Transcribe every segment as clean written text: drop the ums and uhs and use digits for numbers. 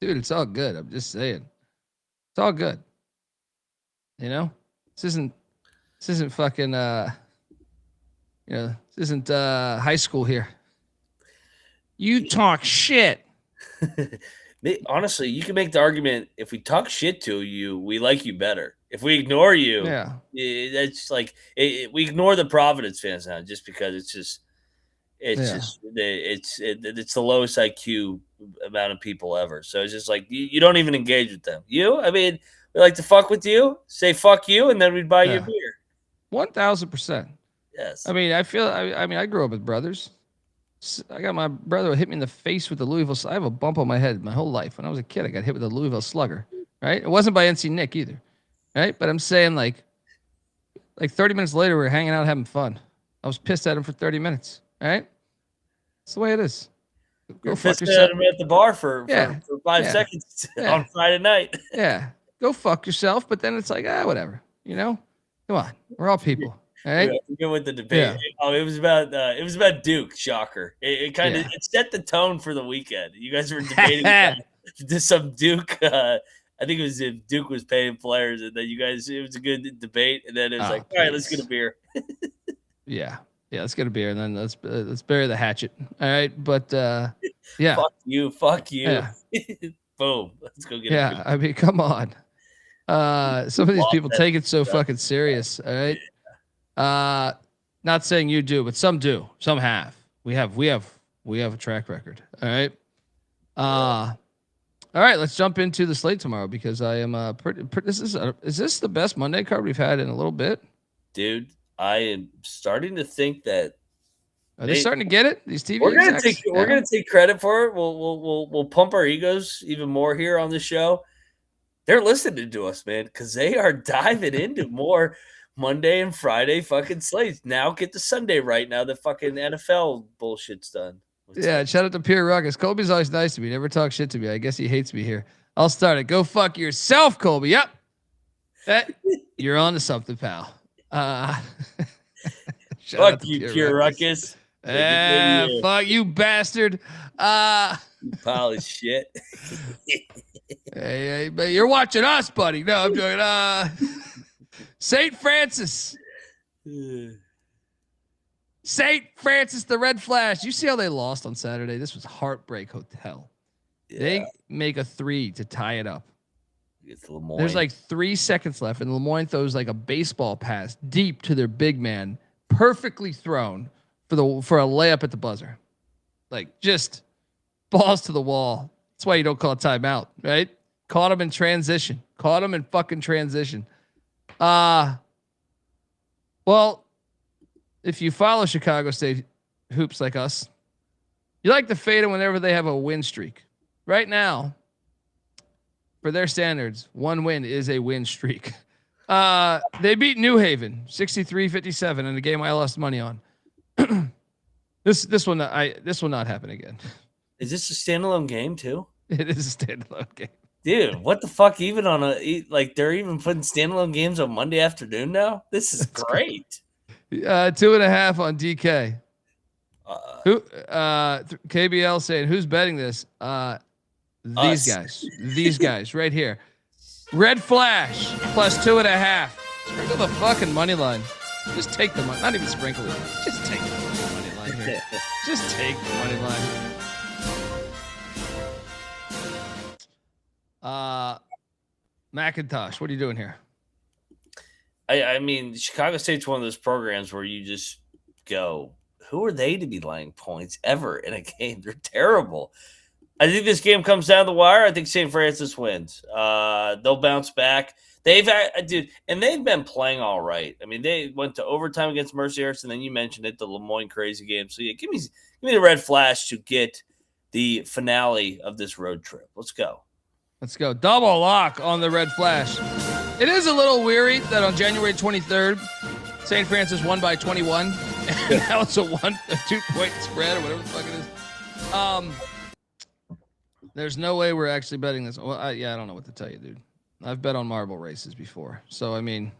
Dude, it's all good. I'm just saying. It's all good. You know? This isn't fucking this isn't high school here. You talk shit. Honestly, you can make the argument if we talk shit to you, we like you better. If we ignore you, Yeah. that's like we ignore the Providence fans now just because it's the lowest IQ amount of people ever. So it's just like you don't even engage with them. I mean, we like to fuck with you, say fuck you, and then we'd buy you a beer. 1,000%. Yes. I mean, I grew up with brothers. I got my brother who hit me in the face with the Louisville. I have a bump on my head my whole life. When I was a kid, I got hit with a Louisville Slugger. Right? It wasn't by NC Nick either. Right? But I'm saying like 30 minutes later, we were hanging out having fun. I was pissed at him for 30 minutes. Right? That's the way it is. Go fuck yourself. At him at the bar for 5 seconds on Friday night. Yeah. Go fuck yourself. But then it's like, whatever. You know? Come on. We're all people. All right. Good with the debate. Yeah. Oh, it was about Duke. Shocker. It kind of it set the tone for the weekend. You guys were debating some Duke. I think it was if Duke was paying players, and then it was a good debate, and then it was all right, let's get a beer. Yeah, let's get a beer, and then let's bury the hatchet. All right, but fuck you. Yeah. Boom. Let's go get a beer. I mean, come on. Some of these people take it so fucking serious. All right. Not saying you do, but some do. Some have. We have a track record. All right. All right. Let's jump into the slate tomorrow because I am is this the best Monday card we've had in a little bit? Dude, I am starting to think that are they starting to get it? These TV we're gonna take credit for it. We'll pump our egos even more here on the show. They're listening to us, man, because they are diving into more Monday and Friday fucking slates. Now get the Sunday right now. The fucking NFL bullshit's done. Shout out to Pierre Ruckus. Colby's always nice to me. Never talks shit to me. I guess he hates me here. I'll start it. Go fuck yourself, Colby. Yep. You're on to something, pal. Fuck you, Pierre Ruckus. Fuck you, bastard. You pile of shit. Hey, but you're watching us, buddy. No, I'm joking. St. Francis. St. Francis, the Red Flash. You see how they lost on Saturday? This was Heartbreak Hotel. Yeah. They make a 3 to tie it up. There's like 3 seconds left, and Lemoyne throws like a baseball pass deep to their big man, perfectly thrown for a layup at the buzzer. Like just balls to the wall. That's why you don't call a timeout, right? Caught him in transition. Caught him in fucking transition. Well, if you follow Chicago State hoops like us, you like to fade them whenever they have a win streak. Right now, for their standards, 1 win is a win streak. They beat New Haven 63-57 in a game I lost money on. This will not happen again. Is this a standalone game too? It is a standalone game. Dude, what the fuck? Even on they're even putting standalone games on Monday afternoon now. This is great. 2.5 on DK. KBL saying who's betting this? These guys right here. Red Flash plus 2.5. Sprinkle the fucking money line. Just take the money. Not even sprinkle it. Just take the money line here. Just take the money line. McIntosh, what are you doing here? I mean, Chicago State's one of those programs where you just go, who are they to be laying points ever in a game? They're terrible. I think this game comes down the wire. I think St. Francis wins. They'll bounce back. They've been playing all right. I mean, they went to overtime against Mercyhurst, and then you mentioned it, the Lemoyne crazy game. So yeah, give me the Red Flash to get the finale of this road trip. Let's go. Let's go. Double lock on the Red Flash. It is a little weary that on January 23rd, St. Francis won by 21. And now it's a 2-point spread or whatever the fuck it is. There's no way we're actually betting this. Well, I don't know what to tell you, dude. I've bet on marble races before. So, I mean,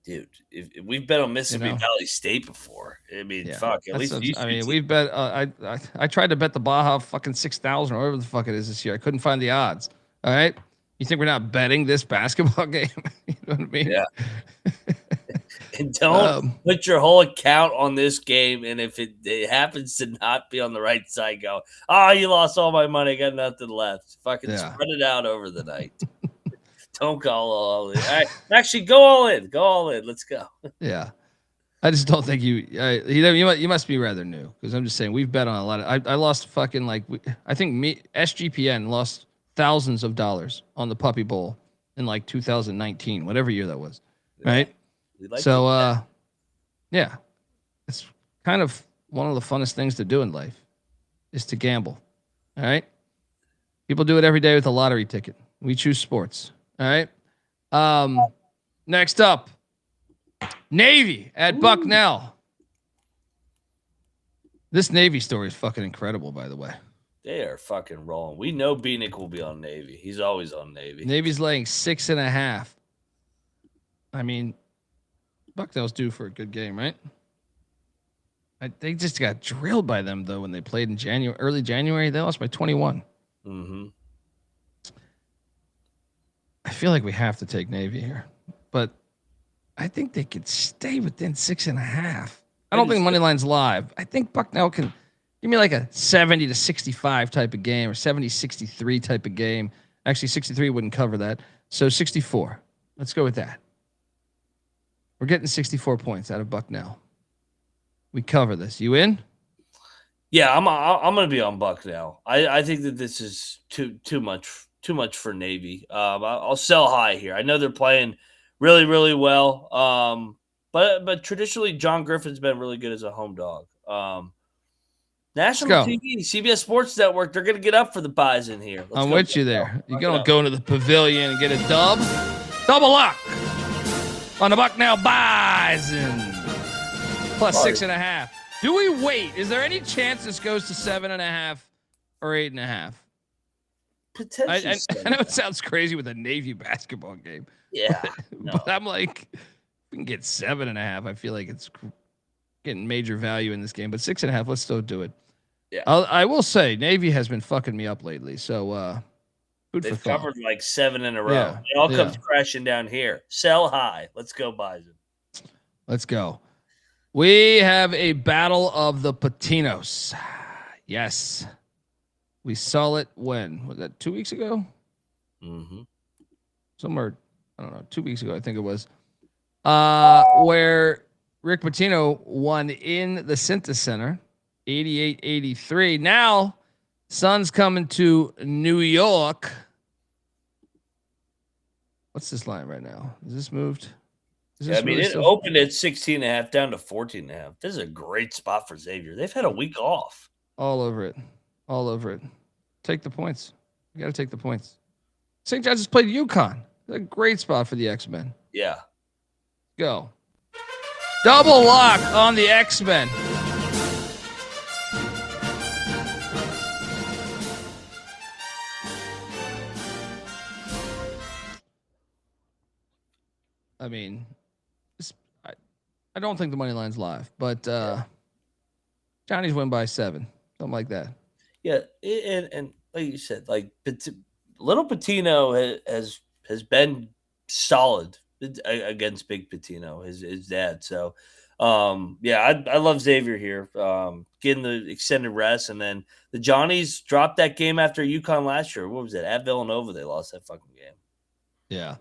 Dude, if we've bet on Mississippi Valley State before. I mean, fuck. At least we've bet. I tried to bet the Baja fucking 6,000 or whatever the fuck it is this year. I couldn't find the odds. All right, you think we're not betting this basketball game? You know what I mean? Yeah. And don't put your whole account on this game. And if it happens to not be on the right side, go, you lost all my money. Got nothing left. Fucking spread it out over the night. Don't go all in. All right. Actually, go all in. Go all in. Let's go. Yeah. I just don't think you must be rather new, because I'm just saying we've bet on a lot of. I lost fucking I think SGPN lost thousands of dollars on the Puppy Bowl in 2019, whatever year that was, right? Yeah, it's kind of one of the funnest things to do in life is to gamble. All right, people do it every day with a lottery ticket. We choose sports. All right. Next up, Navy at Bucknell. This Navy story is fucking incredible, by the way. They are fucking rolling. We know Bieniek will be on Navy. He's always on Navy. Navy's laying 6.5. I mean, Bucknell's due for a good game, right? They just got drilled by them, though, when they played in early January. They lost by 21. Mm-hmm. I feel like we have to take Navy here, but I think they could stay within 6.5. I don't think money line's live. I think Bucknell can give me a 70-65 type of game or 70-63 type of game. Actually, 63 wouldn't cover that. So 64. Let's go with that. We're getting 64 points out of Bucknell. We cover this. You in? Yeah, I'm going to be on Bucknell. I think that this is too much for Navy. I'll sell high here. I know they're playing really, really well. But traditionally, John Griffin's been really good as a home dog. National TV, CBS Sports Network, they're going to get up for the Bison here. I'm with you there. You're going to go into the pavilion and get a dub. Double lock on the Bucknell Bison. Plus 6.5. Do we wait? Is there any chance this goes to 7.5 or 8.5? Potentially. I know it sounds crazy with a Navy basketball game. Yeah. But I'm like, we can get 7.5. I feel like it's getting major value in this game. But 6.5, let's still do it. Yeah. I will say, Navy has been fucking me up lately. So, they've covered 7 in a row. Yeah. It all comes crashing down here. Sell high. Let's go, Bison. Let's go. We have a battle of the Patinos. Yes. We saw it when? Was that 2 weeks ago? Mm-hmm. Somewhere, I don't know, 2 weeks ago, I think it was. Where Rick Pitino won in the Cintas Center, 88-83. Now, Suns coming to New York. What's this line right now? Is this moved? It opened at 16.5 down to 14.5. This is a great spot for Xavier. They've had a week off. All over it. Take the points. You got to take the points. St. John's just played UConn. A great spot for the X-Men. Yeah. Go. Double lock on the X-Men. I mean, I don't think the money line's live, but Johnny's win by 7, something like that. Yeah, and like you said, little Pitino has been solid against Big Pitino, his dad. So, I love Xavier here, getting the extended rest, and then the Johnnies dropped that game after UConn last year. What was it? At Villanova, they lost that fucking game. Yeah.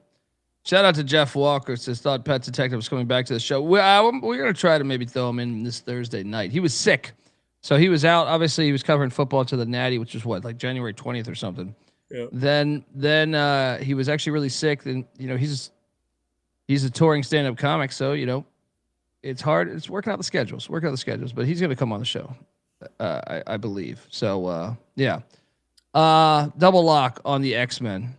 Shout out to Jeff Walker. Says, thought Pet Detective was coming back to the show. We're going to try to maybe throw him in this Thursday night. He was sick. So he was out. Obviously, he was covering football to the Natty, which was January 20th or something. Yeah. Then he was actually really sick. And, he's a touring stand-up comic. So, it's hard. It's working out the schedules. But he's going to come on the show, I believe. So, double lock on the X-Men.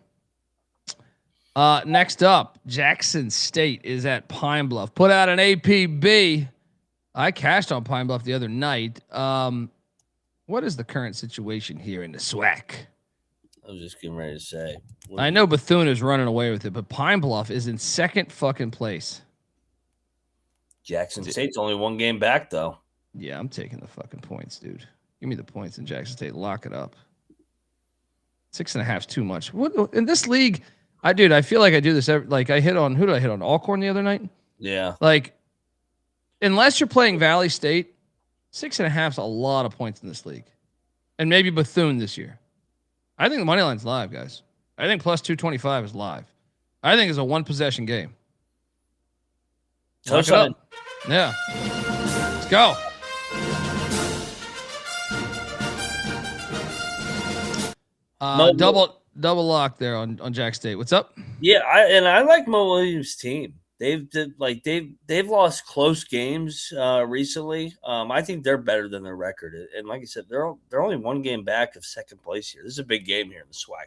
Next up, Jackson State is at Pine Bluff. Put out an APB. I cashed on Pine Bluff the other night. What is the current situation here in the SWAC? I was just getting ready to say. I know Bethune is running away with it, but Pine Bluff is in second fucking place. Jackson State's only one game back, though. Yeah, I'm taking the fucking points, dude. Give me the points in Jackson State. Lock it up. 6.5 is too much. What in this league? I feel like I do this every, like I hit on who did I hit on? Alcorn the other night? Yeah. Like, unless you're playing Valley State, 6.5 is a lot of points in this league. And maybe Bethune this year. I think the money line's live, guys. I think plus 225 is live. I think it's a one possession game. Lock it up. Yeah. Let's go. Double lock there on Jack State. What's up? Yeah, I like Mo Williams' team. They've lost close games recently. I think they're better than their record. And like I said, they're only one game back of second place here. This is a big game here in the SWAC.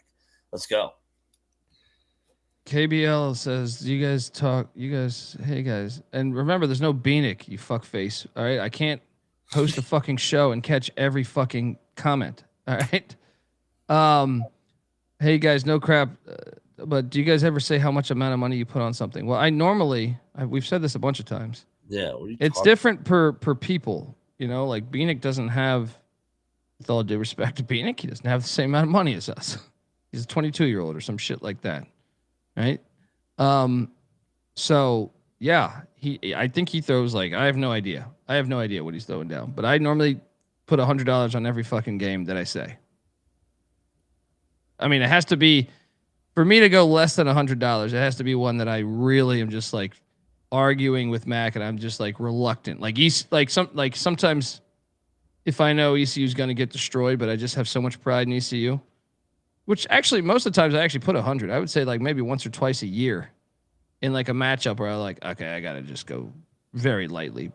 Let's go. KBL says, hey guys. And remember, there's no Bieniek, you fuckface. All right. I can't host a fucking show and catch every fucking comment. All right. Hey guys, no crap. But do you guys ever say how much amount of money you put on something? Well, we've said this a bunch of times. Yeah. It's different per people, like Bieniek doesn't have, with all due respect to Bieniek, he doesn't have the same amount of money as us. He's a 22-year-old or some shit like that. Right. So yeah, I think he throws I have no idea. I have no idea what he's throwing down, but I normally put $100 on every fucking game that I say. I mean, it has to be, for me to go less than $100, it has to be one that I really am just arguing with Mac and I'm just reluctant. Sometimes if I know ECU is going to get destroyed, but I just have so much pride in ECU. Which actually, most of the times I actually put 100. I would say maybe once or twice a year in a matchup where okay, I got to just go very lightly.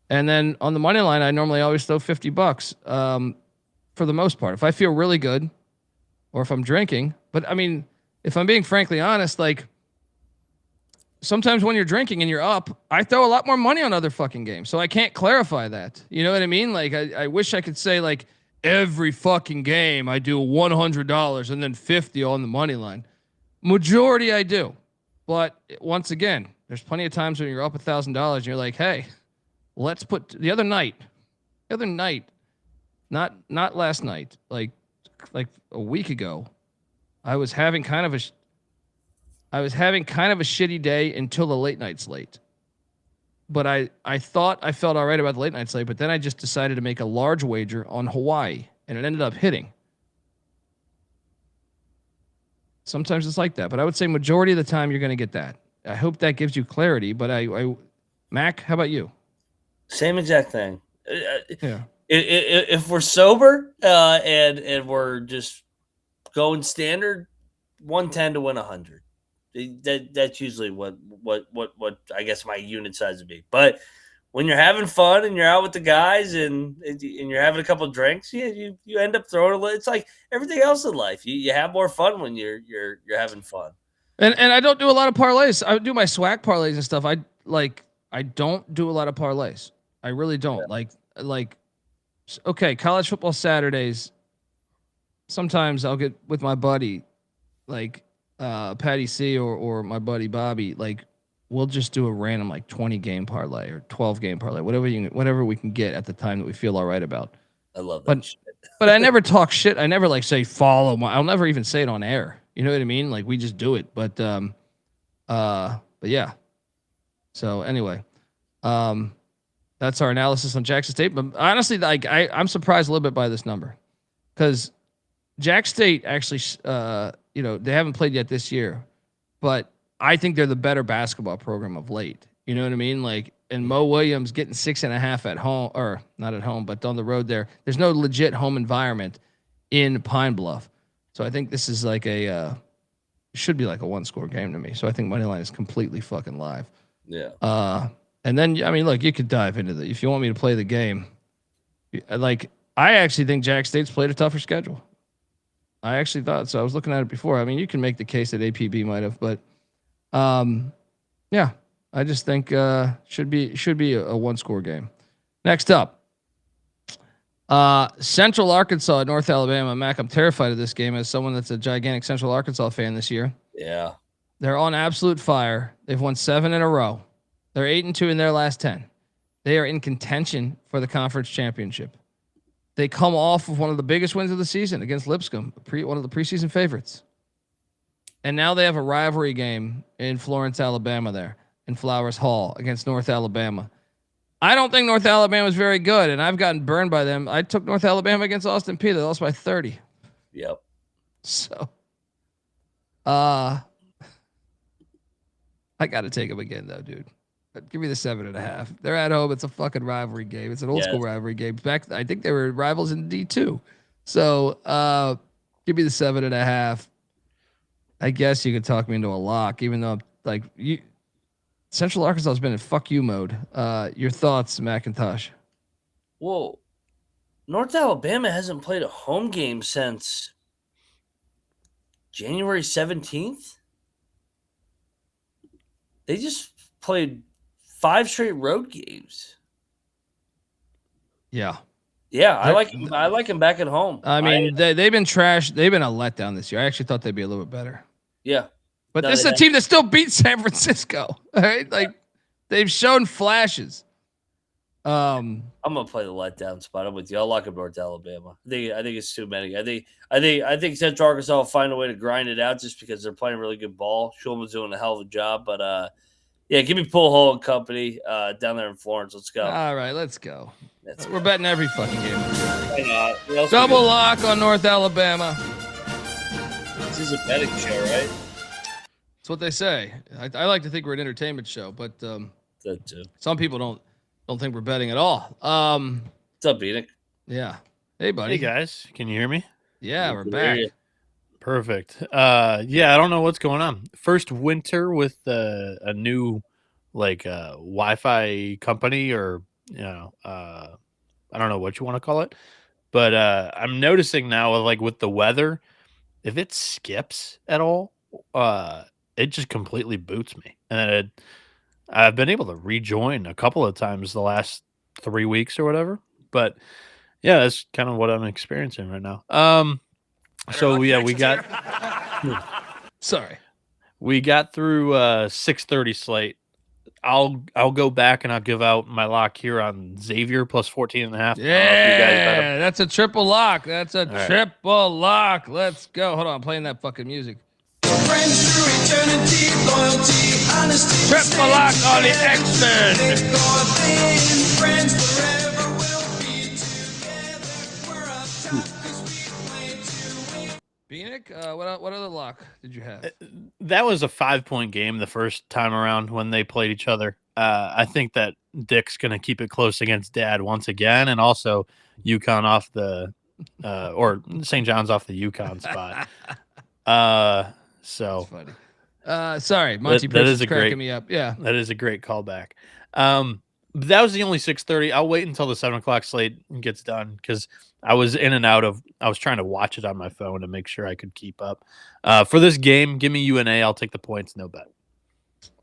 And then on the money line, I normally always throw $50 for the most part. If I feel really good or if I'm drinking. But I mean, if I'm being frankly honest, sometimes when you're drinking and you're up, I throw a lot more money on other fucking games. So I can't clarify that. You know what I mean? I wish I could say every fucking game I do $100 and then 50 on the money line. Majority I do. But once again, there's plenty of times when you're up $1,000 and you're like, hey, let's put the other night, not last night, like a week ago, I was having kind of a shitty day until the late night slate. But I thought I felt all right about the late night slate, but then I just decided to make a large wager on Hawaii, and it ended up hitting. Sometimes it's like that, but I would say majority of the time you're going to get that. I hope that gives you clarity, but Mac, how about you? Same exact thing. Yeah. If we're sober and we're just going standard, 110 to win 100. That's usually what I guess my unit size would be. But when you're having fun and you're out with the guys and you're having a couple of drinks, you end up throwing it's like everything else in life. You have more fun when you're having fun. And I don't do a lot of parlays. I do my SWAC parlays and stuff. I don't do a lot of parlays. I really don't. Yeah. Okay, college football Saturdays. Sometimes I'll get with my buddy, Patty C or my buddy Bobby, we'll just do a random 20 game parlay or 12 game parlay, whatever we can get at the time that we feel all right about. I love that. But I never talk shit. I never say follow I'll never even say it on air. You know what I mean? We just do it. But yeah. So anyway, that's our analysis on Jackson State. But honestly, I'm surprised a little bit by this number because Jack State actually, they haven't played yet this year, but I think they're the better basketball program of late. You know what I mean? And Mo Williams getting 6.5 at home, or not at home, but on the road there. There's no legit home environment in Pine Bluff. So I think this is should be a 1-score game to me. So I think moneyline is completely fucking live. Yeah. And then, I mean, look, you could dive into the, if you want me to play the game, I actually think Jack State's played a tougher schedule. I actually thought so. I was looking at it before. I mean, you can make the case that APB might have, but yeah, I just think should be a 1-score game. Next up, Central Arkansas at North Alabama. Mac, I'm terrified of this game as someone that's a gigantic Central Arkansas fan this year. Yeah, they're on absolute fire. They've won 7 in a row. They're 8-2 in their last 10. They are in contention for the conference championship. They come off of one of the biggest wins of the season against Lipscomb, one of the preseason favorites. And now they have a rivalry game in Florence, Alabama there in Flowers Hall against North Alabama. I don't think North Alabama is very good, and I've gotten burned by them. I took North Alabama against Austin Peay. They lost by 30. Yep. So, I got to take them again, though, dude. Give me the 7.5. They're at home. It's a fucking rivalry game. It's an old school rivalry game. Back, I think they were rivals in D2. So, give me the 7.5. I guess you could talk me into a lock, even though Central Arkansas has been in fuck you mode. Your thoughts, McIntosh? Well, North Alabama hasn't played a home game since January 17th. They just played 5 straight road games. Yeah. Yeah, I like them back at home. I mean, they've been trash. They've been a letdown this year. I actually thought they'd be a little bit better. Yeah. But this is a team that still beat San Francisco. All right? Like, they've shown flashes. I'm gonna play the letdown spot. I'm with you. I'll lock up North Alabama. I think it's too many. I think Central Arkansas will find a way to grind it out just because they're playing really good ball. Schulman's doing a hell of a job, but yeah, give me Pull Hole and company down there in Florence. Let's go. All right, let's go. We're betting every fucking game. Why not? Double lock on North Alabama. This is a betting show, right? That's what they say. I like to think we're an entertainment show, but That too. Some people don't think we're betting at all. What's up, Bieniek? Yeah. Hey, buddy. Hey, guys. Can you hear me? Yeah, we're back. Perfect. Yeah, I don't know what's going on. First winter with a new Wi-Fi company, or I don't know what you want to call it, but I'm noticing now with the weather, if it skips at all, it just completely boots me, and I've been able to rejoin a couple of times the last 3 weeks or whatever, but yeah, that's kind of what I'm experiencing right now. So yeah, we got we got through 6:30 slate. I'll go back and I'll give out my lock here on Xavier plus 14.5. Yeah, that's a triple lock. That's a triple lock. Let's go. Hold on, I'm playing that fucking music. Friends through eternity, loyalty, honesty. Triple lock on the X-Men. Friends forever will be together. We're up top 'cause we play to win. Bieniek, what other lock did you have? That was a 5-point game the first time around when they played each other. I think that Dick's going to keep it close against Dad once again, and also UConn off the or St. John's off the UConn spot. So funny. Sorry, Monty Pierce is cracking me up. Yeah, that is a great callback. But that was the only 6:30. I'll wait until the 7:00 slate gets done because I was in and out of. I was trying to watch it on my phone to make sure I could keep up. For this game, give me UNA. I'll take the points. No bet.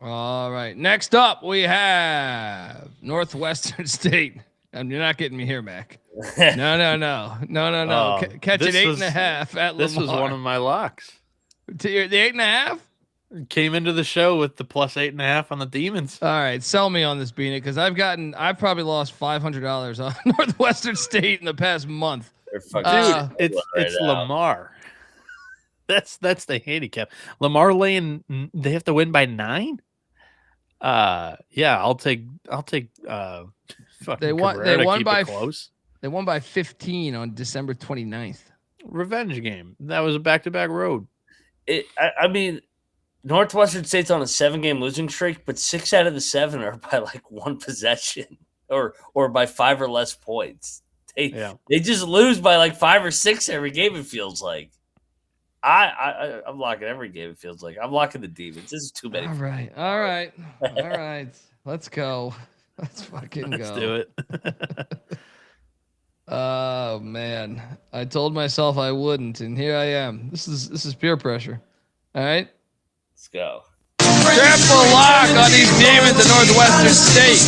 All right. Next up, we have Northwestern State. And you're not getting me here, Mac. No. Catch it 8.5 at Lamar. This was one of my locks. The 8.5? Came into the show with the plus 8.5 on the Demons. All right, sell me on this, Bieniek, because I've probably lost $500 on Northwestern State in the past month. Dude, it's Lamar. That's the handicap. Lamar laying. They have to win by 9. Yeah, I'll take. They won by close. They won by 15 on December 29th. Revenge game. That was a back-to-back road. I mean, Northwestern State's on a 7-game losing streak, but 6 out of the 7 are by like 1 possession or by 5 or less points. They just lose by like 5 or 6 every game. It feels like. I'm locking every game. It feels like I'm locking the Demons. This is too many. All right. Let's go. Let's fucking go. Let's do it. Oh man, I told myself I wouldn't, and here I am. This is peer pressure. All right, let's go. Triple lock on these Demons at Northwestern State.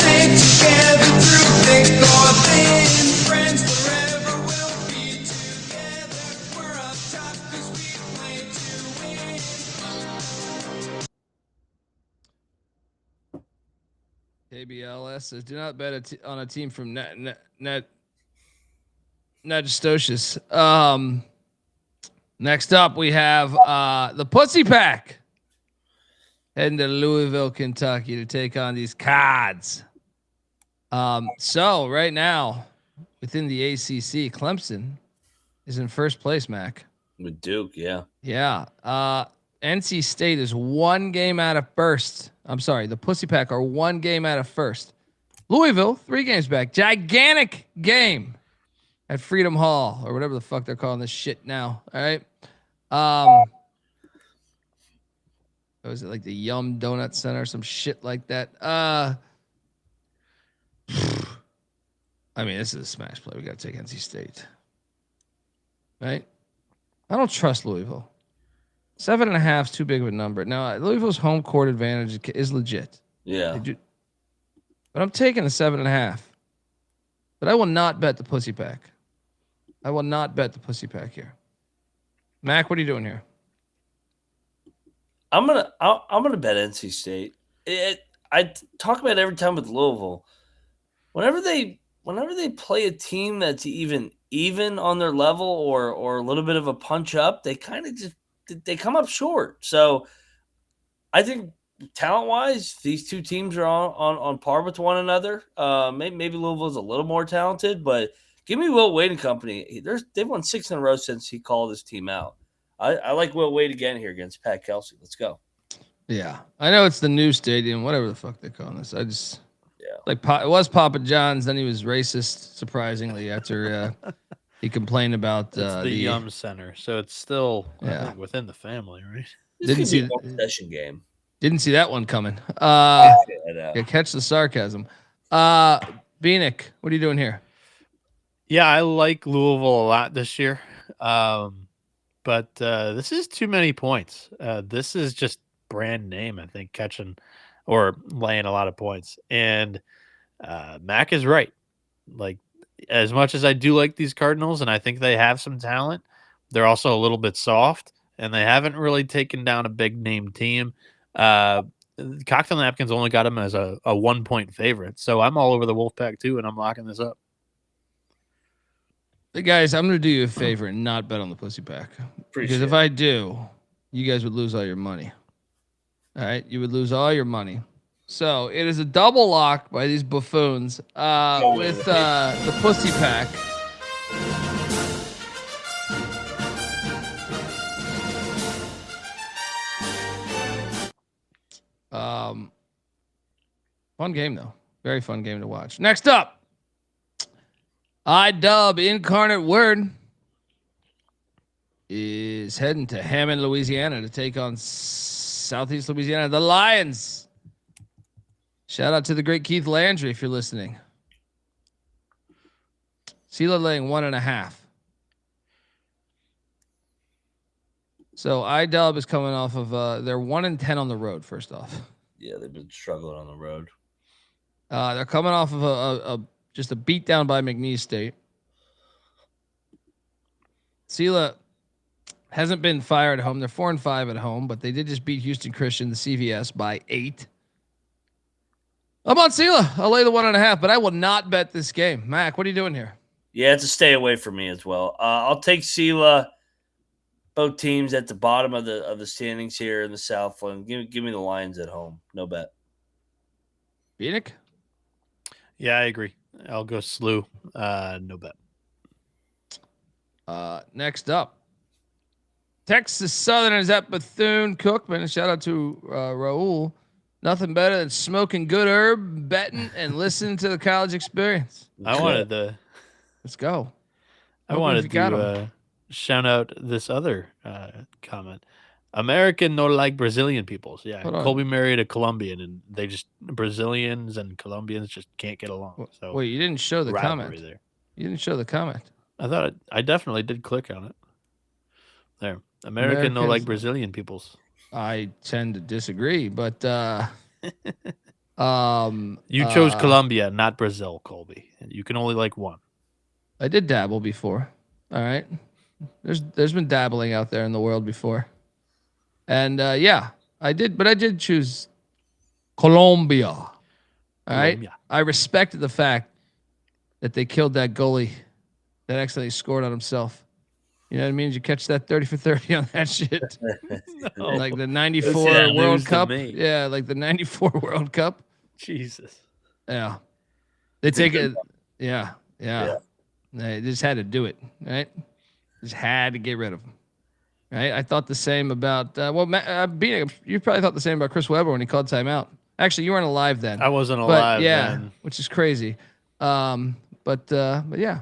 KBLS says, do not bet on a team from Natchitoches. Next up, we have the Pussy Pack heading to Louisville, Kentucky to take on these Cards. So right now, within the ACC, Clemson is in first place, Mac. With Duke, yeah. Yeah. NC State is 1 game out of first. I'm sorry, the Pussy Pack are 1 game out of first. Louisville, 3 games back. Gigantic game at Freedom Hall, or whatever the fuck they're calling this shit now. All right. Was it like the Yum Donut Center or some shit like that? I mean, this is a smash play. We got to take NC State. Right? I don't trust Louisville. 7.5 is too big of a number. Now, Louisville's home court advantage is legit. Yeah. But I'm taking the 7.5. But I will not bet the Pussy Pack. I will not bet the Pussy Pack here. Mac, what are you doing here? I'm gonna bet NC State. I talk about it every time with Louisville. Whenever they play a team that's even on their level or a little bit of a punch up, they kind of just they come up short. So I think talent wise, these two teams are on par with one another. Maybe Louisville's a little more talented, but give me Will Wade and company. They've won 6 in a row since he called his team out. I like Will Wade again here against Pat Kelsey. Let's go. Yeah, I know it's the new stadium, whatever the fuck they call this. Like it was Papa John's. Then he was racist, surprisingly, after he complained about the Yum Center. So it's still Yeah. I think, within the family, right? Didn't see a possession game. Didn't see that one coming. I know. Yeah, catch the sarcasm. Bieniek, what are you doing here? Yeah, I like Louisville a lot this year. But this is too many points. This is just brand name, I think, catching or laying a lot of points. And Mac is right. Like, as much as I do like these Cardinals, and I think they have some talent, they're also a little bit soft, and they haven't really taken down a big name team. Cocktail Napkins only got them as a 1-point favorite. So I'm all over the Wolfpack too, and I'm locking this up. Hey guys, I'm going to do you a favor and not bet on the Pussy Pack. Because if I do, you guys would lose all your money. All right? You would lose all your money. So it is a double lock by these buffoons with the Pussy Pack. Fun game, though. Very fun game to watch. Next up, IDub Incarnate Word is heading to Hammond, Louisiana to take on Southeast Louisiana, the Lions. Shout out to the great Keith Landry if you're listening. Sela laying 1.5. So IDub is coming off of they're 1-10 on the road. First off, yeah, they've been struggling on the road. They're coming off of just a beatdown by McNeese State. Sela hasn't been fired at home. They're 4-5 at home, but they did just beat Houston Christian, the CVS, by 8. I'm on Sela. I'll lay the 1.5, but I will not bet this game. Mac, what are you doing here? Yeah, it's a stay away for me as well. I'll take Sela. Both teams at the bottom of the standings here in the Southland. Give me the Lions at home. No bet. Bieniek? Yeah, I agree. I'll go SLU. No bet. Next up, Texas Southern is at Bethune Cookman. Shout out to Raul. Nothing better than smoking good herb, betting, and listening to the college experience. I wanted to. Let's go. I wanted to shout out this other comment. American no like Brazilian peoples. Yeah, Colby married a Colombian, and they just Brazilians and Colombians just can't get along. So wait, you didn't show the comment there. You didn't show the comment. I thought I definitely did click on it. There, American no like Brazilian peoples. I tend to disagree, but you chose Colombia, not Brazil, Colby. You can only like one. I did dabble before. All right, there's been dabbling out there in the world before. And yeah, I did, but I did choose Colombia. All All right. Columbia. I respect the fact that they killed that goalie that accidentally scored on himself. You know what I mean? Did you catch that 30 for 30 on that shit? No. Like the That's 94 news World to Cup. me. Yeah, like the 94 World Cup. Jesus. Yeah. They take it. Yeah. They just had to do it, right? Just had to get rid of him. Right? I thought the same about you probably thought the same about Chris Webber when he called timeout. Actually, you weren't alive then. I wasn't But alive yeah, then. which is crazy. But yeah.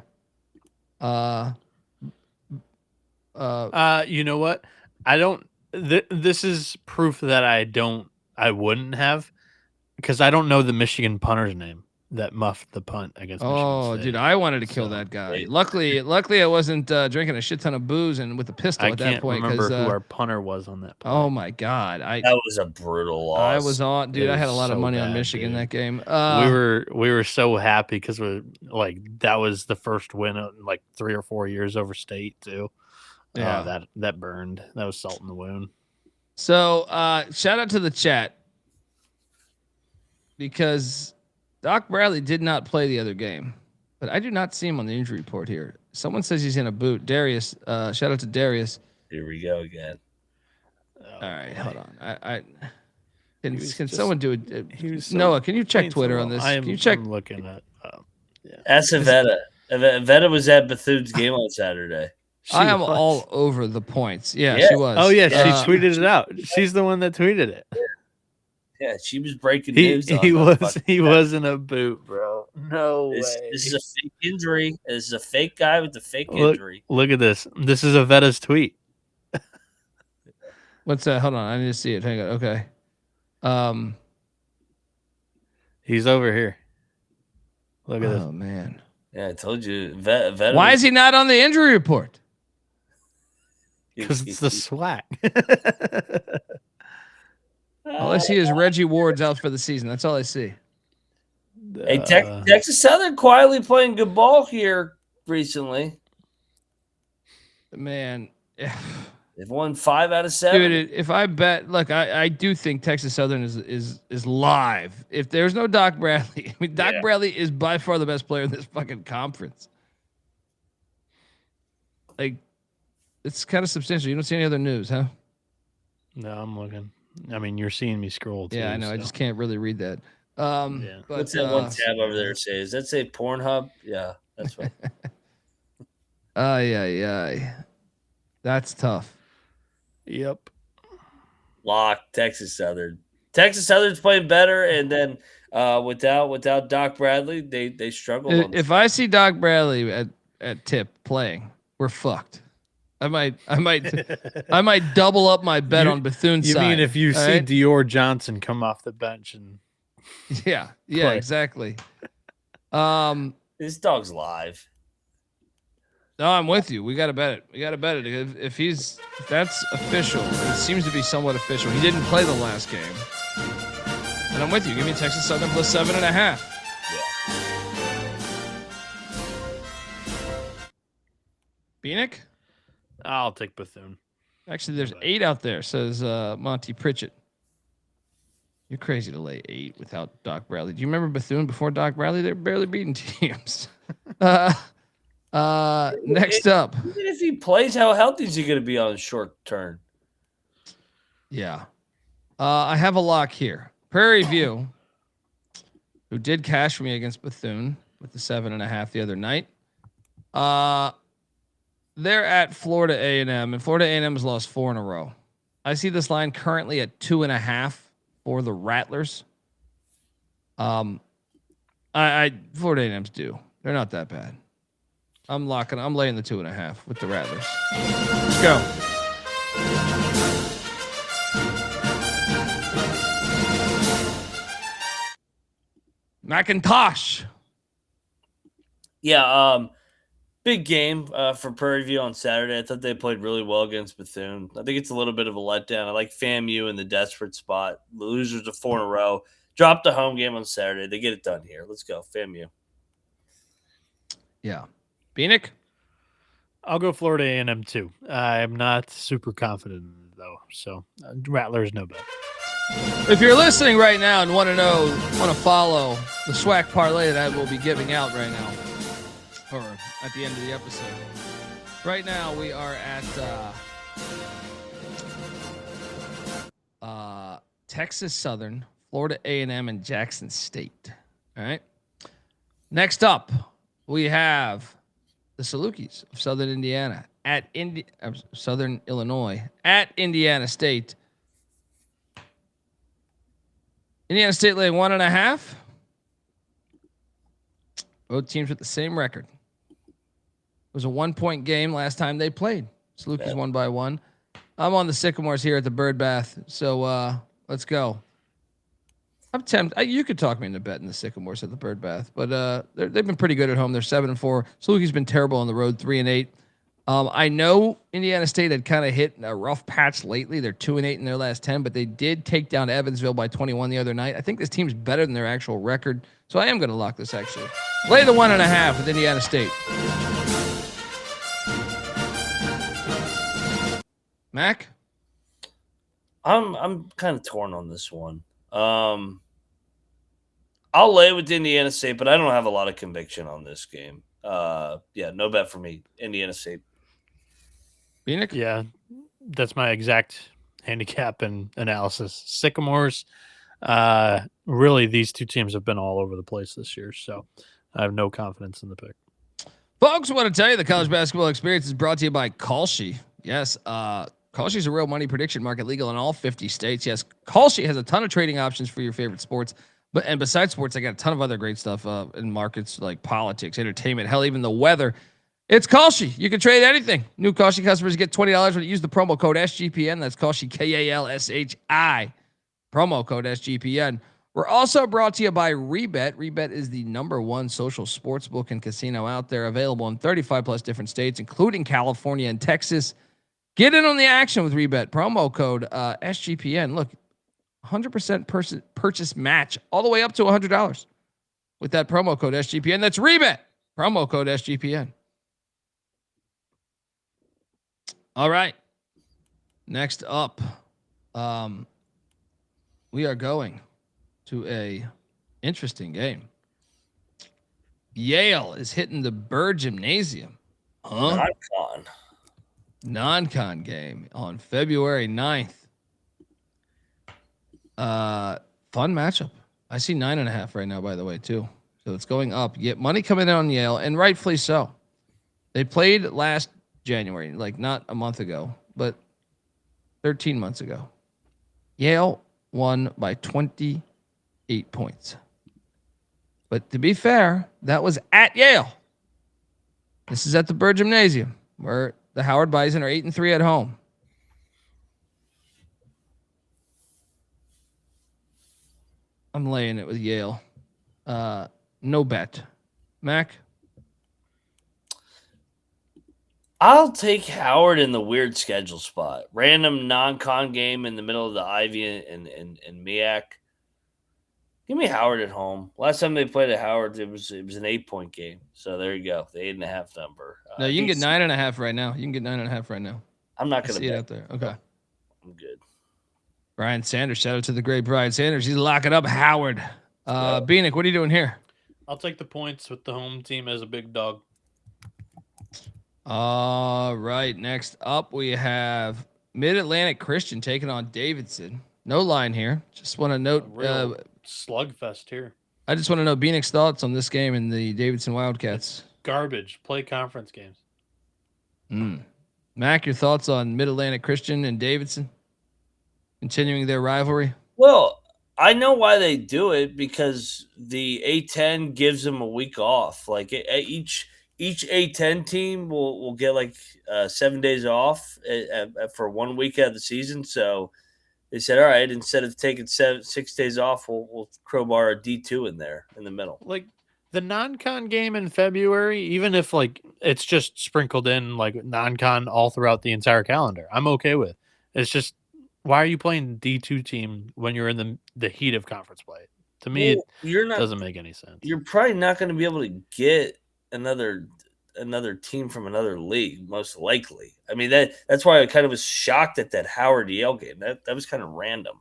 You know what? I don't. This is proof that I wouldn't have, because I don't know the Michigan punter's name that muffed the punt against Michigan State. Dude, I wanted to kill that guy. Luckily, I wasn't drinking a shit ton of booze and with a pistol at that point. I can't remember who our punter was on that play. Oh my god, that was a brutal loss. I was on, dude. I had a lot of so money on bad, Michigan dude. that game. We were so happy because we're like, that was the first win in like 3 or 4 years over state too. Yeah, that burned. That was salt in the wound. So shout out to the chat, because Doc Bradley did not play the other game, but I do not see him on the injury report here. Someone says he's in a boot. Darius, shout out to Darius. Here we go again. All right, hold on. Can just- someone do it? so Noah, can you check painful. Twitter on this? I'm Can you check? looking at. Ask Avetta. Avetta was at Bethune's game on Saturday. I am was. all over the points. Yeah, Yeah. she was. Oh yeah, she tweeted. tweeted it out. She's the one that tweeted it. Yeah, she was breaking He news. on he that was fucking- was in a boot, bro. No This way. is a fake injury. This is a fake guy with a fake Look- injury. Look at this. This is Avetta's tweet. What's that? Hold on, I need to see it. Hang on. Okay. He's over here. Look at Oh man, Yeah, I told you. Avetta why is he not on the injury report? this. Because it's the swag. All I see is Reggie Ward's out for the season. That's all I see. Hey, Texas Southern quietly playing good ball here recently. Man, They've won 5 out of 7. dude, if I bet, look, I do think Texas Southern is live. If there's no Doc Bradley, I mean, Doc Bradley is by far the best player in this fucking conference. Like, it's kind of substantial. You don't see any other news, huh? No, I'm looking. I mean, you're seeing me scroll too. Yeah, I know. I just can't really read that. Yeah. But, What's that one tab over there say? Does that say Pornhub? Yeah, that's right. Ay. That's tough. Yep. Lock Texas Southern. Texas Southern's playing better, and then without Doc Bradley, they struggle. If I see Doc Bradley at tip playing, we're fucked. I might double up my bet on Bethune's You side. mean if you all see right? Dior Johnson come off the bench and Yeah, play. exactly. This dog's live. No, I'm with you. We got to bet it. If that's official, it seems to be somewhat official. He didn't play the last game. And I'm with you. Give me Texas Southern plus 7.5. Bieniek? I'll take Bethune. Actually, there's 8 out there, says Monty Pritchett. You're crazy to lay 8 without Doc Bradley. Do you remember Bethune before Doc Bradley? They're barely beating teams. Next up. Even if he plays, how healthy is he going to be on short term? Yeah. I have a lock here. Prairie View, who did cash for me against Bethune with the 7.5 the other night. They're at Florida A&M, and Florida A&M has lost 4 in a row. I see this line currently at 2.5 for the Rattlers. Florida A&M's due. They're not that bad. I'm laying the 2.5 with the Rattlers. Let's go. McIntosh. Yeah, big game for Prairie View on Saturday. I thought they played really well against Bethune. I think it's a little bit of a letdown. I like FAMU in the desperate spot. Losers to 4 in a row. Dropped the home game on Saturday. They get it done here. Let's go, FAMU. Yeah. Bieniek? I'll go Florida A&M too. I'm not super confident in it though. So Rattlers no bet. If you're listening right now and want to follow the SWAC parlay that I will be giving out right now, or at the end of the episode. Right now we are at Texas Southern, Florida A&M, and Jackson State. All right. Next up, we have the Salukis of Southern Indiana at Southern Illinois at Indiana State. Indiana State laying 1.5. Both teams with the same record. It was a 1-point game last time they played. Salukis won by 1. I'm on the Sycamores here at the Bird Bath, so let's go. I'm tempted. You could talk me into betting the Sycamores at the Bird Bath, but they've been pretty good at home. They're 7-4. Salukis been terrible on the road, 3-8. I know Indiana State had kind of hit a rough patch lately. They're 2-8 in their last 10, but they did take down Evansville by 21 the other night. I think this team's better than their actual record, so I am going to lock this actually. Lay the 1.5 with Indiana State. Mac? I'm kind of torn on this one. I'll lay with Indiana State, but I don't have a lot of conviction on this game. No bet for me. Indiana State. Bieniek? Yeah, that's my exact handicap and analysis. Sycamores, really, these two teams have been all over the place this year, so I have no confidence in the pick. Folks, I want to tell you the college basketball experience is brought to you by Kalshi. Yes, Kalshi is a real money prediction market, legal in all 50 states. Yes, Kalshi has a ton of trading options for your favorite sports. And besides sports, I got a ton of other great stuff in markets like politics, entertainment, hell, even the weather. It's Kalshi. You can trade anything. New Kalshi customers get $20 when you use the promo code SGPN. That's Kalshi, KALSHI. Promo code SGPN. We're also brought to you by Rebet. Rebet is the #1 social sports book and casino out there, available in 35 plus different states, including California and Texas. Get in on the action with Rebet. Promo code SGPN. Look, 100% purchase match all the way up to $100 with that promo code SGPN. That's Rebet. Promo code SGPN. All right. Next up, we are going to a interesting game. Yale is hitting the Bird Gymnasium. Non-con game on February 9th. Fun matchup. I see 9.5 right now, by the way, too. So it's going up. You get money coming in on Yale, and rightfully so. They played last January, like not a month ago, but 13 months ago. Yale won by 28 points. But to be fair, that was at Yale. This is at the Bird Gymnasium, where the Howard Bison are 8-3 at home. I'm laying it with Yale. No bet. Mac? I'll take Howard in the weird schedule spot. Random non-con game in the middle of the Ivy and MEAC. Give me Howard at home. Last time they played at Howard, it was an 8-point game. So there you go, the 8.5 number. No, you can get 9.5 right now. You can get 9.5 right now. I'm not going to see it out there. Okay. I'm good. Brian Sanders. Shout out to the great Brian Sanders. He's locking up Howard. Bieniek, what are you doing here? I'll take the points with the home team as a big dog. All right. Next up, we have Mid-Atlantic Christian taking on Davidson. No line here. Just want to note. Slugfest here. I just want to know Bieniek's thoughts on this game in the Davidson Wildcats. It's garbage. Play conference games. Mac, your thoughts on Mid-Atlantic Christian and Davidson continuing their rivalry? Well, I know why they do it, because the A10 gives them a week off. Like each A10 team will get like 7 days off for 1 week out of the season. So they said, all right, instead of taking 6 days off, we'll crowbar a D2 in there in the middle. Like the non-con game in February, even if like it's just sprinkled in like non-con all throughout the entire calendar, I'm okay with. It's just, why are you playing D2 team when you're in the heat of conference play? To me, it doesn't make any sense. You're probably not going to be able to get another team from another league, most likely. I mean, that's why I kind of was shocked at that Howard Yale game. That was kind of random.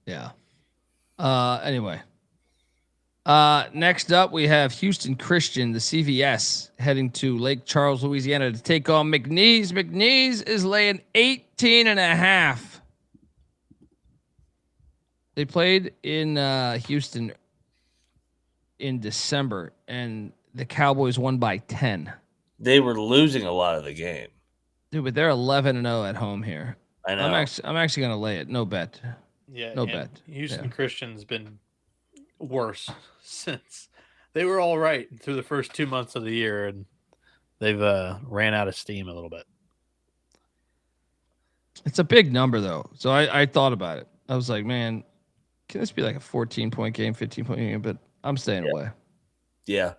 Yeah. Anyway. Next up, we have Houston Christian, the CVS, heading to Lake Charles, Louisiana to take on McNeese. McNeese is laying 18.5. They played in Houston in December, and the Cowboys won by 10. They were losing a lot of the game. Dude, but they're 11-0 at home here. I know. I'm actually gonna lay it. No bet. Yeah, No and bet. Houston Yeah. Christian's been worse since they were all right through the first 2 months of the year, and they've ran out of steam a little bit. It's a big number though, so I thought about it. I was like, man, can this be like a 14-point game, 15-point game? But I'm staying away. Yeah.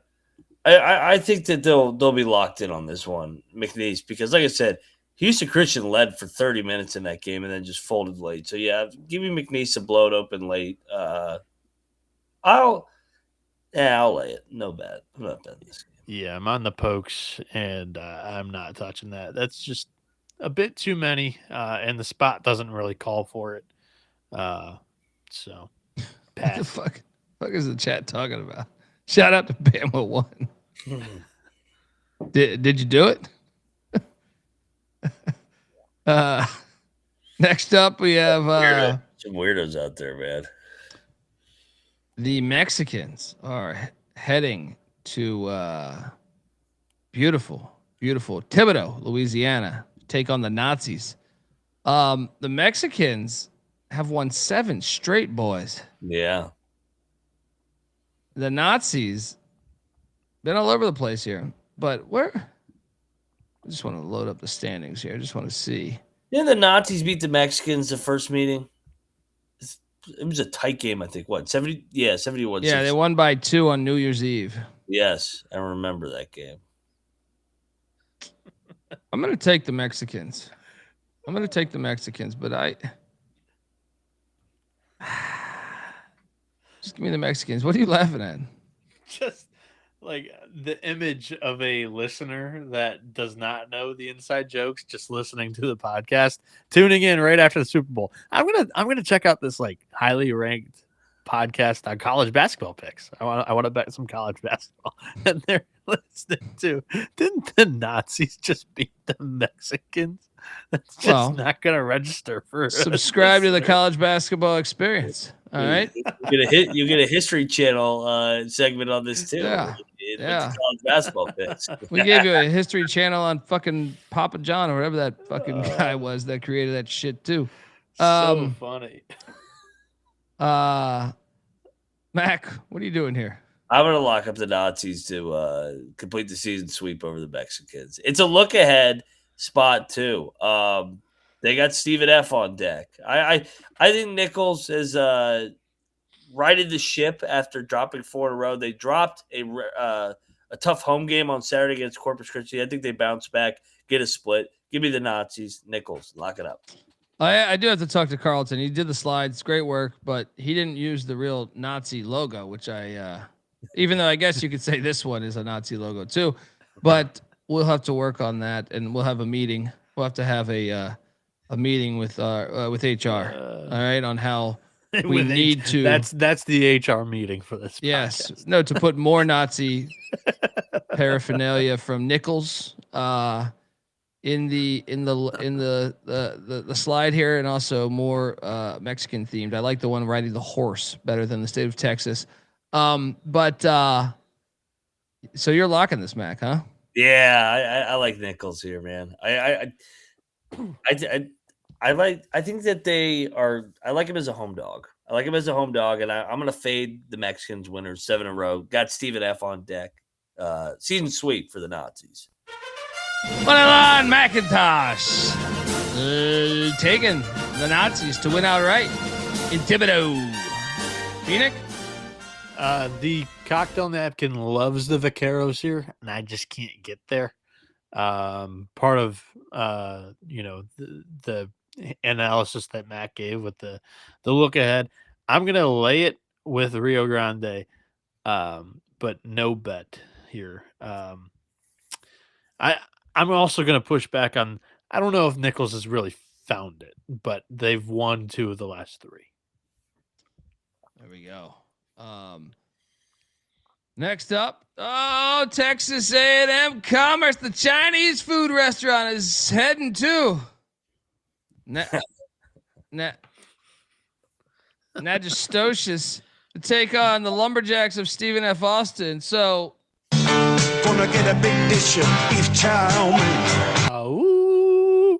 I think that they'll be locked in on this one, McNeese, because like I said, Houston Christian led for 30 minutes in that game and then just folded late. So yeah, give me McNeese to blow it open late. I'll lay it. No bet. I'm not betting this game. Yeah, I'm on the pokes, and I'm not touching that. That's just a bit too many, and the spot doesn't really call for it. So, What the pass. fuck is the chat talking about? Shout out to Bama One. Did you do it? Next up, we have Some weirdos out there, man. the Mexicans are heading to beautiful Thibodaux, Louisiana, take on the Nazis. The Mexicans have won 7 straight, boys. Yeah. The Nazis been all over the place here, but where? I just want to load up the standings here. I just want to see. Didn't the Nazis beat the Mexicans the first meeting? It was a tight game, I think. What, 70? Yeah, 71. Yeah, they won by 2 on New Year's Eve. Yes, I remember that game. I'm going to take the Mexicans. But just give me the Mexicans. What are you laughing at? Just like the image of a listener that does not know the inside jokes, just listening to the podcast, tuning in right after the Super Bowl. I'm gonna check out this like highly ranked podcast on college basketball picks. I want to bet some college basketball, and they're listening to. Didn't the Nazis just beat the Mexicans? That's just not gonna register for. Subscribe to the college basketball experience. All right. You get a History Channel segment on this too. Yeah. College basketball picks. We gave you a History Channel on fucking Papa John or whatever that fucking guy was that created that shit too. So funny. Mac, what are you doing here? I'm gonna lock up the Nazis to complete the season sweep over the Mexicans. It's a look ahead spot too. They got Stephen F on deck. I think Nicholls has righted the ship after dropping 4 in a row. They dropped a tough home game on Saturday against Corpus Christi. I think they bounce back, get a split. Give me the Nazis. Nicholls, lock it up. I do have to talk to Carlton. He did the slides, great work, but he didn't use the real Nazi logo, which even though I guess you could say this one is a Nazi logo too, but we'll have to work on that, and we'll have a meeting. We'll have to have a meeting with HR, all right, on how we need to. That's the HR meeting for this. Yes, podcast. no, to put more Nazi paraphernalia from Nicholls in the slide here, and also more Mexican themed. I like the one riding the horse better than the state of Texas. But so you're locking this, Mac, huh? Yeah, I like Nicholls here, man. I think that they are. I like him as a home dog. And I'm gonna fade the Mexicans winners 7 in a row. Got Stephen F on deck. Season sweep for the Nazis. Moneyline McIntosh taking the Nazis to win outright in Thibodaux. Bieniek? The cocktail napkin loves the Vaqueros here, and I just can't get there. Part of the analysis that Matt gave with the look ahead, I'm gonna lay it with Rio Grande, but no bet here. I'm also gonna push back on. I don't know if Nicholls has really found it, but they've won 2 of the last 3. There we go. Next up, Texas A&M Commerce, the Chinese food restaurant is heading to Nacogdoches to take on the Lumberjacks of Stephen F. Austin. So, Gonna get a big dish of beef chow mein. Oh,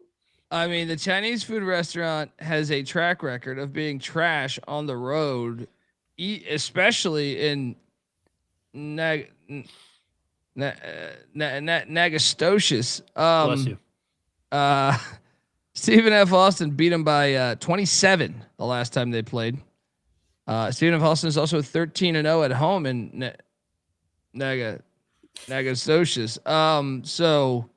I mean, the Chinese food restaurant has a track record of being trash on the road, especially in Nacogdoches. bless you. Stephen F. Austin beat him by 27 the last time they played. Stephen F. Austin is also 13-0 at home in Nacogdoches. So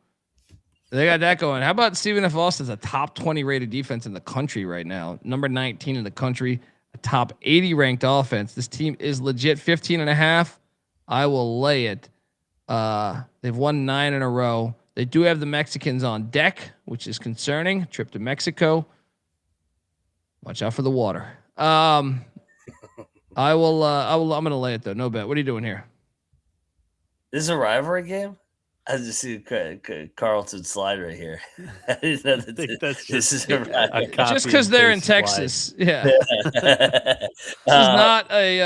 they got that going. How about Stephen F. Austin's a top 20 rated defense in the country right now, number 19 in the country, a top 80 ranked offense. This team is legit 15.5. I will lay it. They've won 9 in a row. They do have the Mexicans on deck, which is concerning. Trip to Mexico. Watch out for the water. I'm gonna lay it though. No bet. What are you doing here? This is a rivalry game? I just see Carlton slide right here. I didn't know that think that's this just is a rivalry. copy Just because and they're in paste slide. Texas. Yeah. This is not a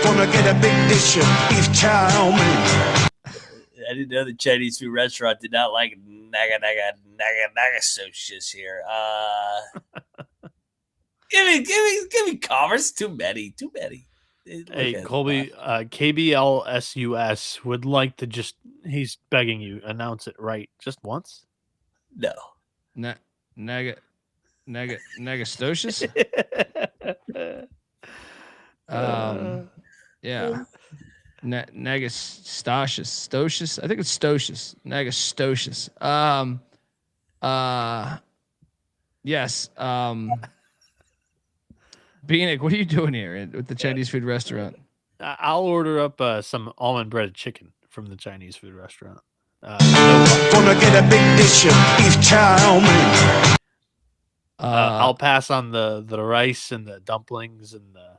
Gonna get a big dish of beef chow mein. I didn't know the Chinese food restaurant did not like Nacogdoches here. Give me Commerce. Too many. Hey, Colby, KBLSUS would like to he's begging you, announce it right just once. No. Nacogdoches. Yeah. Nacogdoches. I think it's Stoches. Nacogdoches. Yes. Bieniek, what are you doing here with the Chinese food restaurant? I'll order up some almond breaded chicken from the Chinese food restaurant. Gonna get a big dish of beef chow mein. I'll pass on the rice and the dumplings and the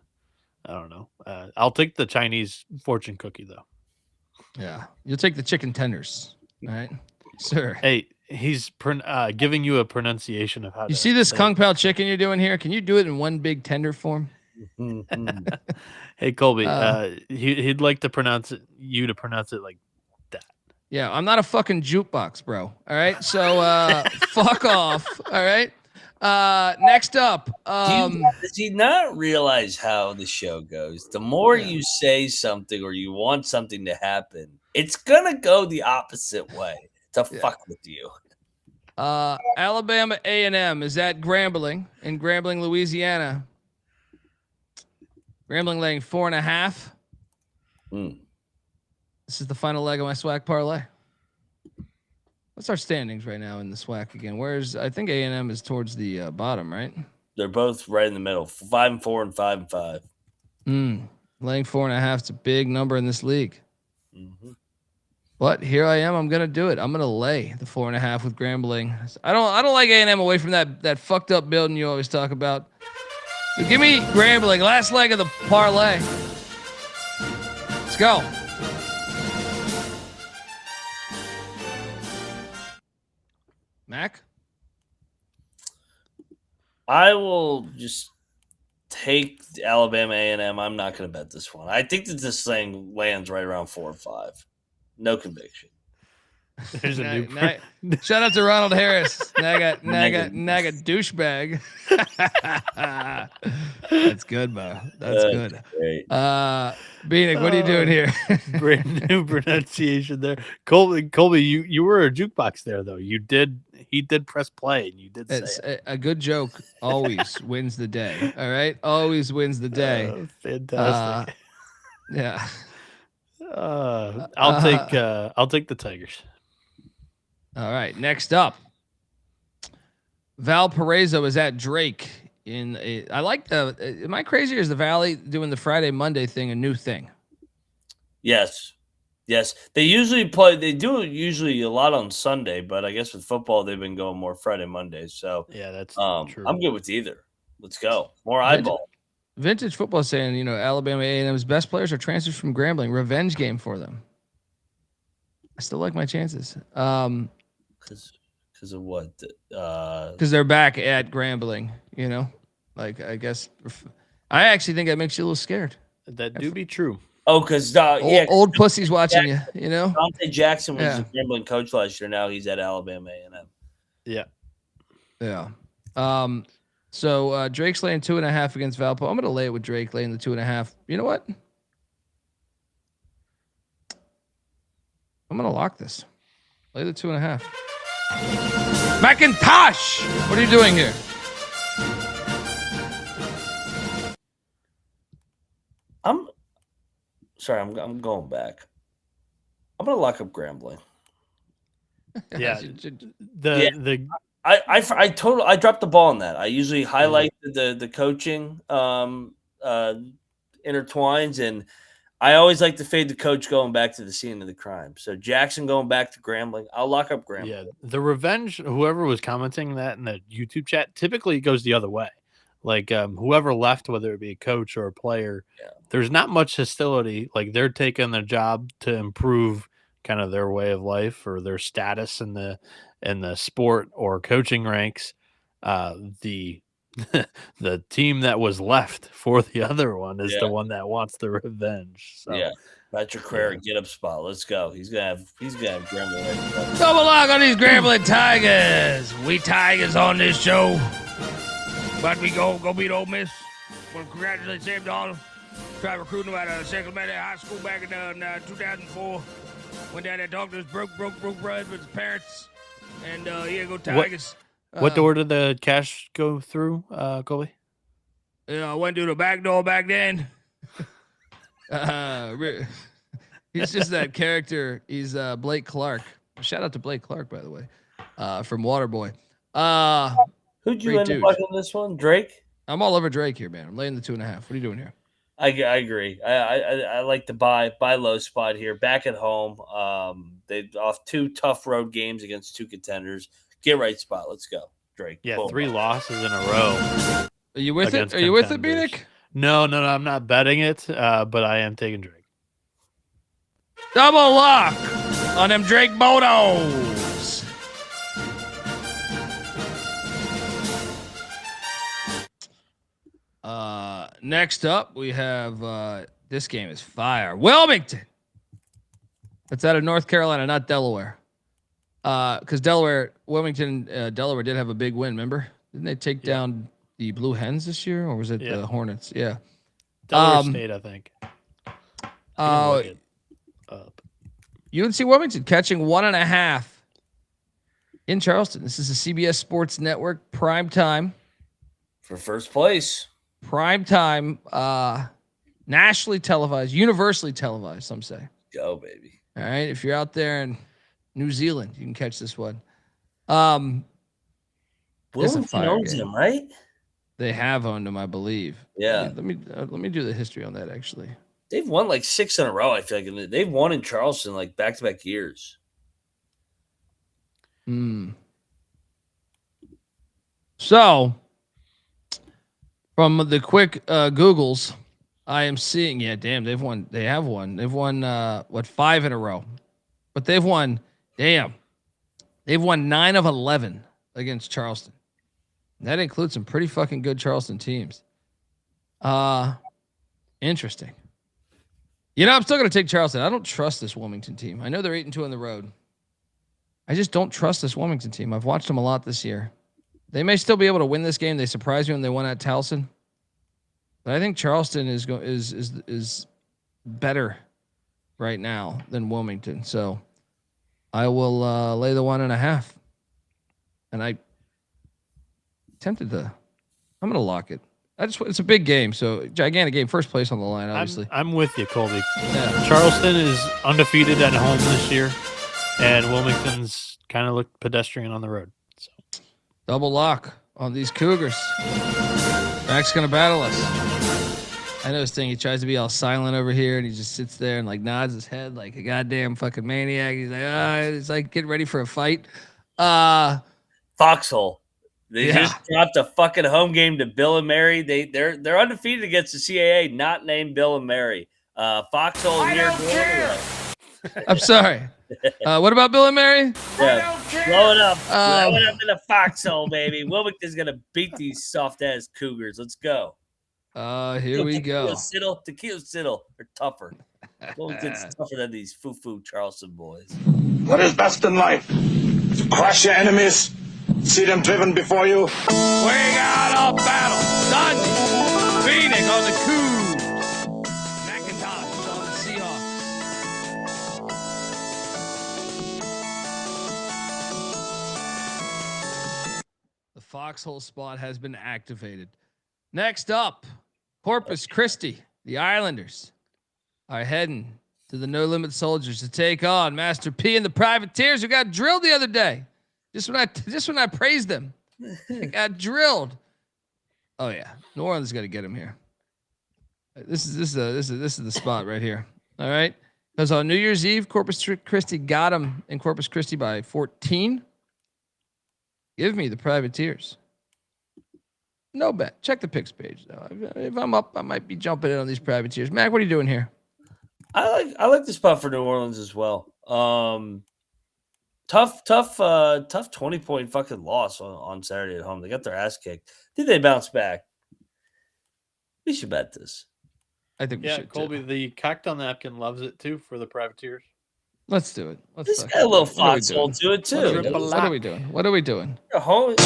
I don't know. I'll take the Chinese fortune cookie though. Yeah, you'll take the chicken tenders, all right, sir. Hey, he's giving you a pronunciation of how. You to see this say Kung Pao chicken you're doing here? Can you do it in one big tender form? it. Hey, Colby, he'd like to pronounce it like that. Yeah, I'm not a fucking jukebox, bro. All right, so fuck off. All right. Next up, Does he not realize how the show goes? The more you say something or you want something to happen, it's gonna go the opposite way to fuck with you. Alabama A&M is at Grambling in Grambling, Louisiana. Grambling laying 4.5. This is the final leg of my SWAC parlay. What's our standings right now in the SWAC again? I think A&M is towards the bottom, right? They're both right in the middle, 5-4 and 5-5. Laying 4.5 is a big number in this league. Mm-hmm. But here I am. I'm gonna do it. I'm gonna lay the 4.5 with Grambling. I don't like A&M away from that fucked up building you always talk about. So give me Grambling. Last leg of the parlay. Let's go. Mac? I will just take Alabama A&M. I'm not going to bet this one. I think that this thing lands right around 4 or 5. No conviction. There's a new. Shout out to Ronald Harris. Naga douchebag. That's good, Bo. That's good. Great. Bieniek, what are you doing here? Brand new pronunciation there. Colby, you were a jukebox there though. He did press play and you did say It's a good joke always wins the day. All right? Always wins the day. Fantastic. Yeah. I'll take the Tigers. All right. Next up, Valparaiso is at Drake. I like am I crazy or is the Valley doing the Friday Monday thing a new thing? Yes. They usually play. They do usually a lot on Sunday, but I guess with football they've been going more Friday Mondays. So yeah, that's true. I'm good with either. Let's go. More They eyeball. Vintage Football saying, Alabama A&M's best players are transfers from Grambling. Revenge game for them. I still like my chances. Because of what? Because they're back at Grambling, Like, I guess. I actually think that makes you a little scared. That do be true. Oh, because old pussy's watching you, Dante Jackson was Yeah. the Grambling coach last year. Now he's at Alabama A&M. Yeah. Yeah. So Drake's laying 2.5 against Valpo. I'm going to lay it with Drake laying the 2.5. You know what? I'm going to lock this. Lay the 2.5. McIntosh! What are you doing here? I'm sorry. I'm going back. I'm going to lock up Grambling. Yeah. I dropped the ball on that. I usually highlight the coaching intertwines, and I always like to fade the coach going back to the scene of the crime. So Jackson going back to Grambling. I'll lock up Grambling. Yeah, the revenge. Whoever was commenting that in the YouTube chat typically goes the other way. Like whoever left, whether it be a coach or a player, there's not much hostility. Like they're taking their job to improve kind of their way of life or their status in the sport or coaching ranks. The the team that was left for the other one is the one that wants the revenge. So, yeah, Patrick Prairie, get up spot. Let's go. He's gonna have Grambling. Double lock on these Grambling Tigers. We Tigers on this show. But we go beat Ole Miss. Well, congratulate Sam Donald. Tried recruiting him out of San Clemente High School back in 2004. Went down there, talked to his broke bread with his parents. And go Tigers. What door did the cash go through, Colby? I went through the back door back then. He's just that character. He's Blake Clark. Shout out to Blake Clark, by the way, from Waterboy. Who'd you end up liking this one? Drake? I'm all over Drake here, man. I'm laying the 2.5. What are you doing here? I agree. I like the buy low spot here. Back at home. They off 2 tough road games against 2 contenders. Get right spot. Let's go, Drake. Yeah, Boom. 3 losses in a row. Are you with it? Are you with it, Bieniek? No, I'm not betting it, but I am taking Drake. Double lock on them Drake Bodos. Next up, we have this game is fire. Wilmington. That's out of North Carolina, not Delaware. Because Wilmington, Delaware did have a big win. Remember? Didn't they take down the Blue Hens this year, or was it the Hornets? Yeah. Delaware State, I think. UNC Wilmington catching 1.5 in Charleston. This is a CBS Sports Network prime time for first place. Prime time, nationally televised, universally televised. Some say. Go, baby. All right, if you're out there in New Zealand, you can catch this one. Wilmington owns him, right? They have owned him, I believe. Yeah. Let me do the history on that. Actually, they've won like 6 in a row. I feel like, and they've won in Charleston like back-to-back years. So, from the quick Googles, I am seeing. Yeah, damn, they've won. They have won. They've won 5 in a row, but they've won. Damn, they've won 9 of 11 against Charleston. That includes some pretty fucking good Charleston teams. Interesting. I'm still going to take Charleston. I don't trust this Wilmington team. I know they're 8-2 on the road. I just don't trust this Wilmington team. I've watched them a lot this year. They may still be able to win this game. They surprised me when they won at Towson. But I think Charleston is better right now than Wilmington. So I will lay the 1.5. And I'm going to lock it. It's a big game, so gigantic game. First place on the line, obviously. I'm with you, Colby. Yeah. Charleston is undefeated at home this year, and Wilmington's kind of looked pedestrian on the road. So. Double lock on these Cougars. Mac's going to battle us. I know this thing. He tries to be all silent over here, and he just sits there and like nods his head like a goddamn fucking maniac. He's like, it's like getting ready for a fight. Foxhole. They just dropped a fucking home game to Bill and Mary. They're undefeated against the CAA, not named Bill and Mary. Foxhole here. I'm sorry. What about Bill and Mary? Yeah, blow it up. Blow it up in the foxhole, baby. Wilmington's gonna beat these soft ass Cougars. Let's go. Here we go. Tequila Citadel are tougher. Wilmington's tougher than these foo-foo Charleston boys. What is best in life? To crush your enemies, see them driven before you. We got a battle. Sunday. Phoenix on the Cougs. McIntyre on the Seahawks. The foxhole spot has been activated. Next up, Corpus Christi. The Islanders are heading to the No Limit Soldiers to take on Master P and the Privateers, who got drilled the other day. Just when I praised them, they got drilled. Oh yeah, New Orleans got to get him here. This is the spot right here. All right, because on New Year's Eve, Corpus Christi got him in Corpus Christi by 14. Give me the Privateers. No bet. Check the picks page though. If I'm up, I might be jumping in on these Privateers. Mac, what are you doing here? I like the spot for New Orleans as well. Tough 20-point fucking loss on Saturday at home. They got their ass kicked. Did they bounce back? We should bet this. I think we should. Colby, the cocktail napkin loves it too for the Privateers. Let's do it. This got a little foxhole to it too. What are we doing? What are we doing? Home. No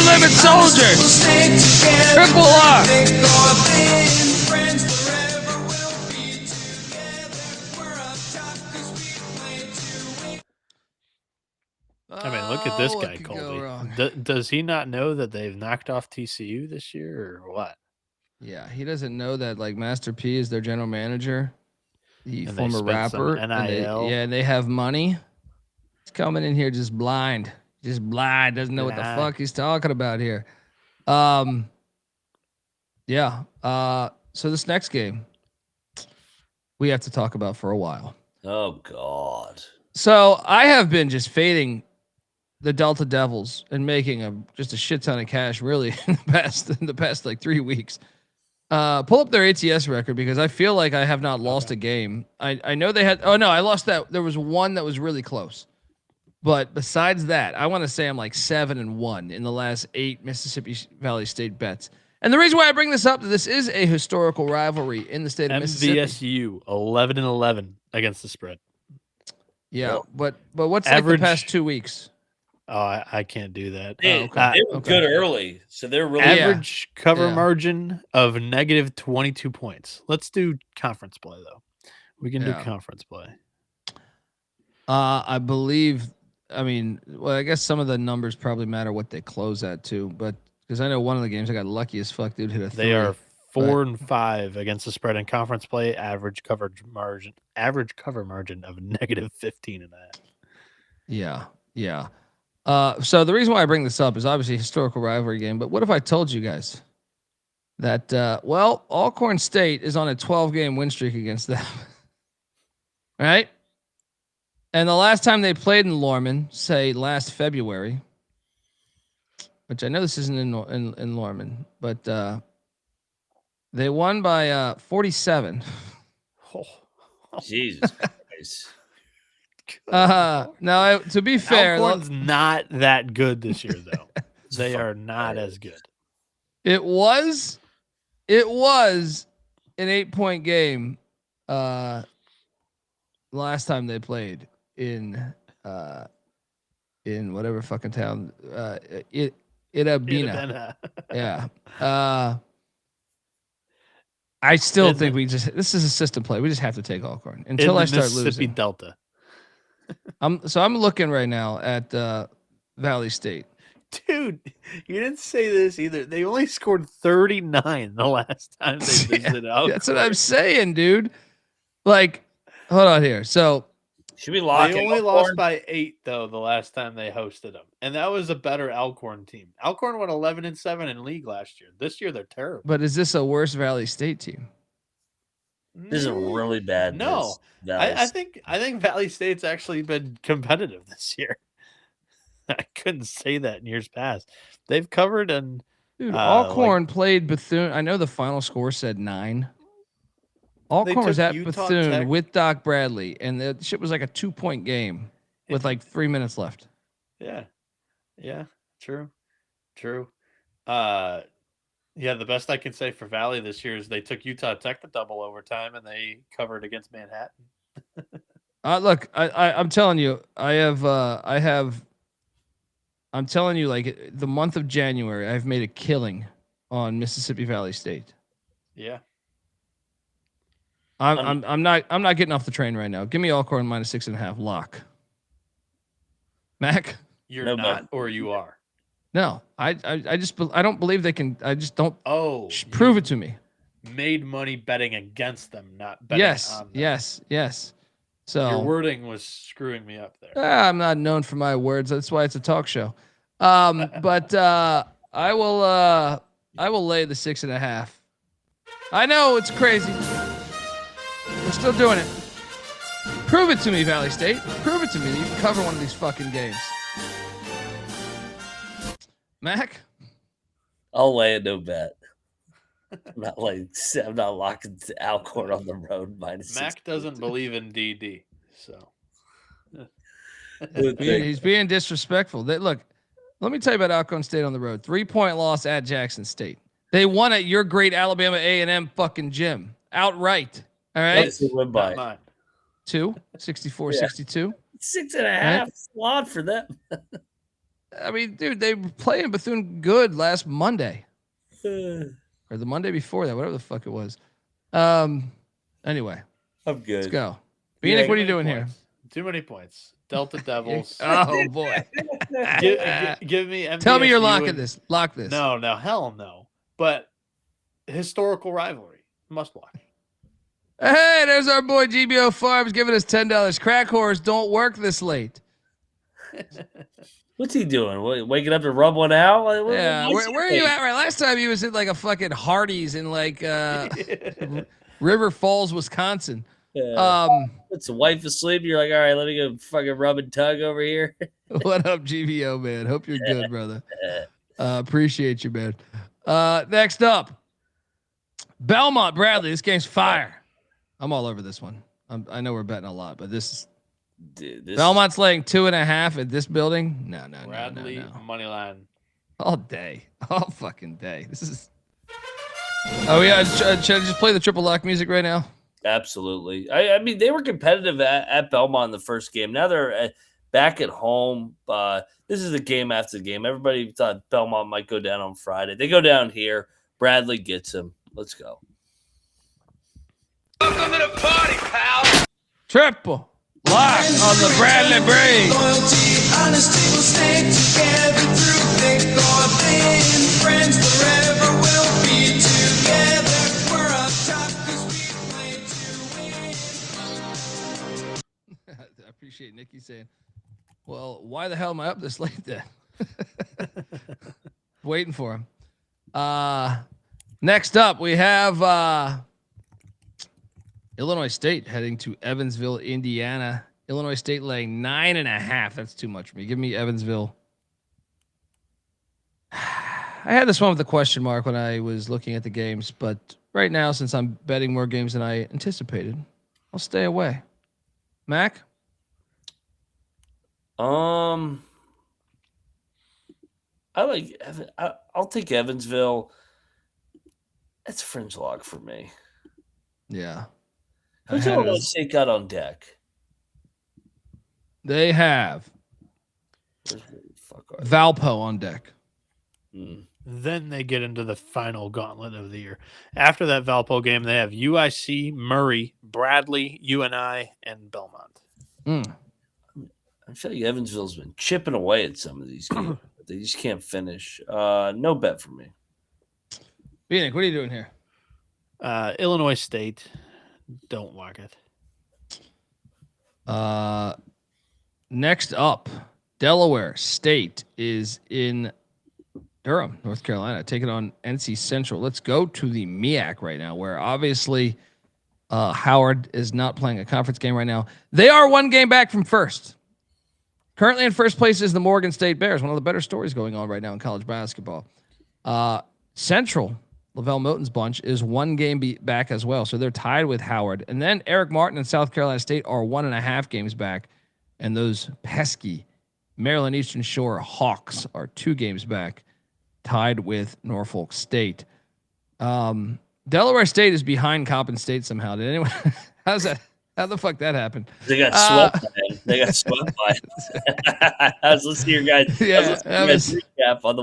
Limit Soldiers. Triple R. I mean, look at this guy, Colby. Does he not know that they've knocked off TCU this year or what? Yeah, he doesn't know that like Master P is their general manager, the And former rapper. NIL. And they have money. He's coming in here just blind, doesn't know what the fuck he's talking about here. Yeah. So this next game, we have to talk about for a while. Oh God. So I have been just fading the Delta Devils and making just a shit ton of cash really in the past like 3 weeks. Pull up their ATS record because I feel like I have not lost a game. I know they had, I lost that. There was one that was really close, but besides that, I want to say I'm like 7-1 in the last 8 Mississippi Valley State bets. And the reason why I bring this up, this is a historical rivalry in the state of Mississippi. MVSU 11-11 against the spread. Yeah, but what's average, like the past 2 weeks? Oh, I can't do that. They were good early, so they're really average cover margin of negative 22 points. Let's do conference play though. We can do conference play. I believe. I mean, well, I guess some of the numbers probably matter what they close at too, but because I know one of the games I got lucky as fuck, dude, hit a 3. They are 4-5 against the spread in conference play. Average cover margin of negative 15.5. Yeah. So the reason why I bring this up is obviously a historical rivalry game, but what if I told you guys that, Alcorn State is on a 12-game win streak against them, right? And the last time they played in Lorman, say last February, which I know this isn't in Lorman, but they won by 47. Jesus Christ. Now, to be fair, Alcorn's not that good this year, though. They are not as good. It was an 8-point game last time they played in whatever fucking town, Itabena. Yeah. I still think this is a system play. We just have to take Alcorn until I start losing. Delta. I'm looking right now at Valley State. Dude, you didn't say this either. They only scored 39 the last time they visited Alcorn. That's what I'm saying, dude. Like, hold on here. So should we lock? They only lost by 8 though the last time they hosted them, and that was a better Alcorn team. Alcorn went 11-7 in league last year. This year they're terrible. But is this a worse Valley State team? This is a really bad. No, I think Valley State's actually been competitive this year. I couldn't say that in years past. They've covered and Dude, Alcorn played Bethune. I know the final score said 9. Alcorn was took at Utah Bethune Tech. with Doc Bradley, and the shit was like a 2-point game with like 3 minutes left. Yeah. True. Yeah, the best I can say for Valley this year is they took Utah Tech to double overtime and they covered against Manhattan. Look, I'm telling you, I'm telling you, like the month of January, I've made a killing on Mississippi Valley State. Yeah. I'm not getting off the train right now. Give me Alcorn -6.5 lock. Mac, You're not, or you are. no, I don't believe they can. I just don't. Oh, Prove it to me. Made money betting against them, not betting on them. Yes. So your wording was screwing me up there. I'm not known for my words. That's why it's a talk show. But I will lay the 6.5. I know it's crazy. We're still doing it. Prove it to me, Valley State. Prove it to me that you can cover one of these fucking games. Mac? I'll lay a no bet. I'm not locking Alcorn on the road -6. Mac doesn't believe in DD, so He's being disrespectful. Look, let me tell you about Alcorn State on the road. 3-point loss at Jackson State. They won at your great Alabama A&M fucking gym outright. All right, That's the win by. not mine. 2, 64-62. 6.5. Right? It's a lot for them. I mean, dude, they were playing Bethune good last Monday. Or the Monday before that, whatever the fuck it was. Anyway, I'm good. let's go. Bieniek, what are you doing here? Too many points. Delta Devils. Oh boy. Give me MTSU. Tell me you're locking this. Lock this. No, hell no. But historical rivalry. Must watch. Hey, there's our boy GBO Farms giving us $10. Crack horse don't work this late. What's he doing? Waking up to rub one out? Yeah, where are you at right? Last time he was at like a fucking Hardee's in like River Falls, Wisconsin. It's the wife asleep. You're like, all right, let me go fucking rub and tug over here. What up, GBO, man? Hope you're good, brother. Appreciate you, man. Next up, Belmont Bradley. This game's fire. I'm all over this one. I know we're betting a lot, but this Belmont's laying 2.5 at this building. No. Bradley money line all day, all fucking day. This is. Oh yeah, should I just play the triple lock music right now? Absolutely. I mean, they were competitive at Belmont in the first game. Now they're back at home. This is the game after the game. Everybody thought Belmont might go down on Friday. They go down here. Bradley gets him. Let's go. Welcome to the party, pal. Triple lock on the Bradley Braves. Loyalty, honesty will stay together through thick or thin. Friends forever will be together. We're up top 'cause we play to win. I appreciate Nikki saying, well, why the hell am I up this late then? Waiting for him. Next up, we have Illinois State heading to Evansville, Indiana. Illinois State laying 9.5. That's too much for me. Give me Evansville. I had this one with a question mark when I was looking at the games, but right now, since I'm betting more games than I anticipated, I'll stay away. Mac? I like. I'll take Evansville. That's a fringe lock for me. Yeah. Who's Illinois State got on deck? They have Valpo on deck. Then they get into the final gauntlet of the year. After that Valpo game, they have UIC, Murray, Bradley, UNI, and Belmont. I feel like Evansville's been chipping away at some of these games. But they just can't finish. No bet for me. Bieniek, what are you doing here? Illinois State. Don't lock it. Next up, Delaware State is in Durham, North Carolina, taking on NC Central. Let's go to the MEAC right now, where obviously Howard is not playing a conference game right now. They are one game back from first. Currently in first place is the Morgan State Bears. One of the better stories going on right now in college basketball. Central, Lavelle Milton's bunch, is 1 game back as well. So they're tied with Howard. And then Eric Martin and South Carolina State are 1.5 games back. And those pesky Maryland Eastern Shore Hawks are 2 games back, tied with Norfolk State. Delaware State is behind Coppin State somehow. Did anyone? How's that? How the fuck that happened? They got swept by him. They got swept by him. I was listening to your guys. Recap on